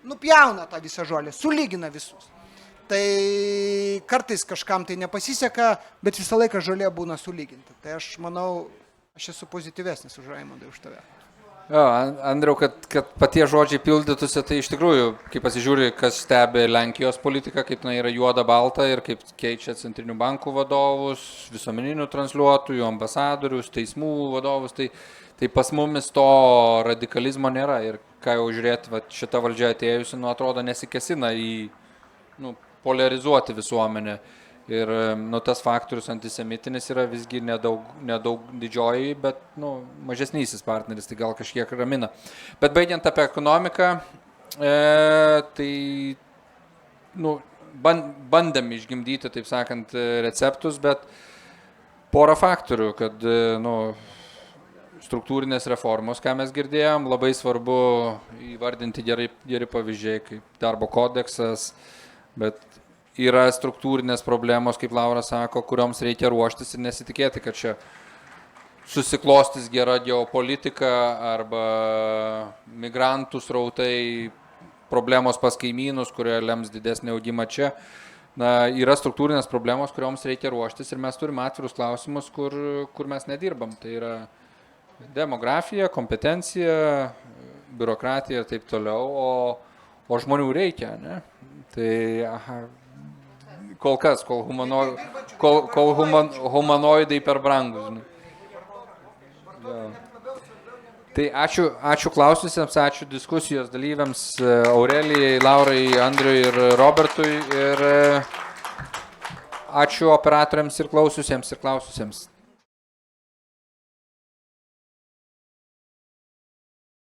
nupjauna tą visą žolę, sulygina visus. Tai kartais kažkam tai nepasiseka, bet visą laiką žolė būna sulyginta. Tai aš manau, aš esu pozityvesnis už Raimondą, už tave. Jo, Andriau, kad patie žodžiai pildytųsi, tai iš tikrųjų, kai pasižiūri, kas stebi Lenkijos politiką, kaip jinai yra juoda balta ir kaip keičia centrinių bankų vadovus, visuomeninių transliuotojų, ambasadorius, teismų vadovus, tai pas mumis to radikalizmo nėra. Ir ką jau žiūrėti, šita valdžia atėjusi, atrodo, nesikesina į polarizuoti visuomenę. Ir tas faktorius antisemitinis yra visgi nedaug didžioji, bet mažesnysis partneris, tai gal kažkiek ramina. Bet baigiant apie ekonomiką, tai bandėm išgimdyti, taip sakant, receptus, bet porą faktorių, kad struktūrinės reformos, ką mes girdėjom, labai svarbu įvardinti geri pavyzdžiai, kaip darbo kodeksas, bet yra struktūrinės problemos, kaip Laura sako, kurioms reikia ruoštis ir nesitikėti, kad čia susiklostys gera geopolitika arba migrantų srautai, problemos pas kaimynus, kurie lems didesnį augimą čia. Yra struktūrinės problemos, kurioms reikia ruoštis ir mes turime atvirus klausimus, kur mes nedirbam. Tai yra demografija, kompetencija, biurokratija ir taip toliau, o žmonių reikia, ne? Tai kol kas, kol humanoidai per brangus. Tai ačiū klaususiems, ačiū diskusijos dalyviams, Aurelijai, Laurai, Andriui ir Robertui. Ir ačiū operatoriams ir klaususiems.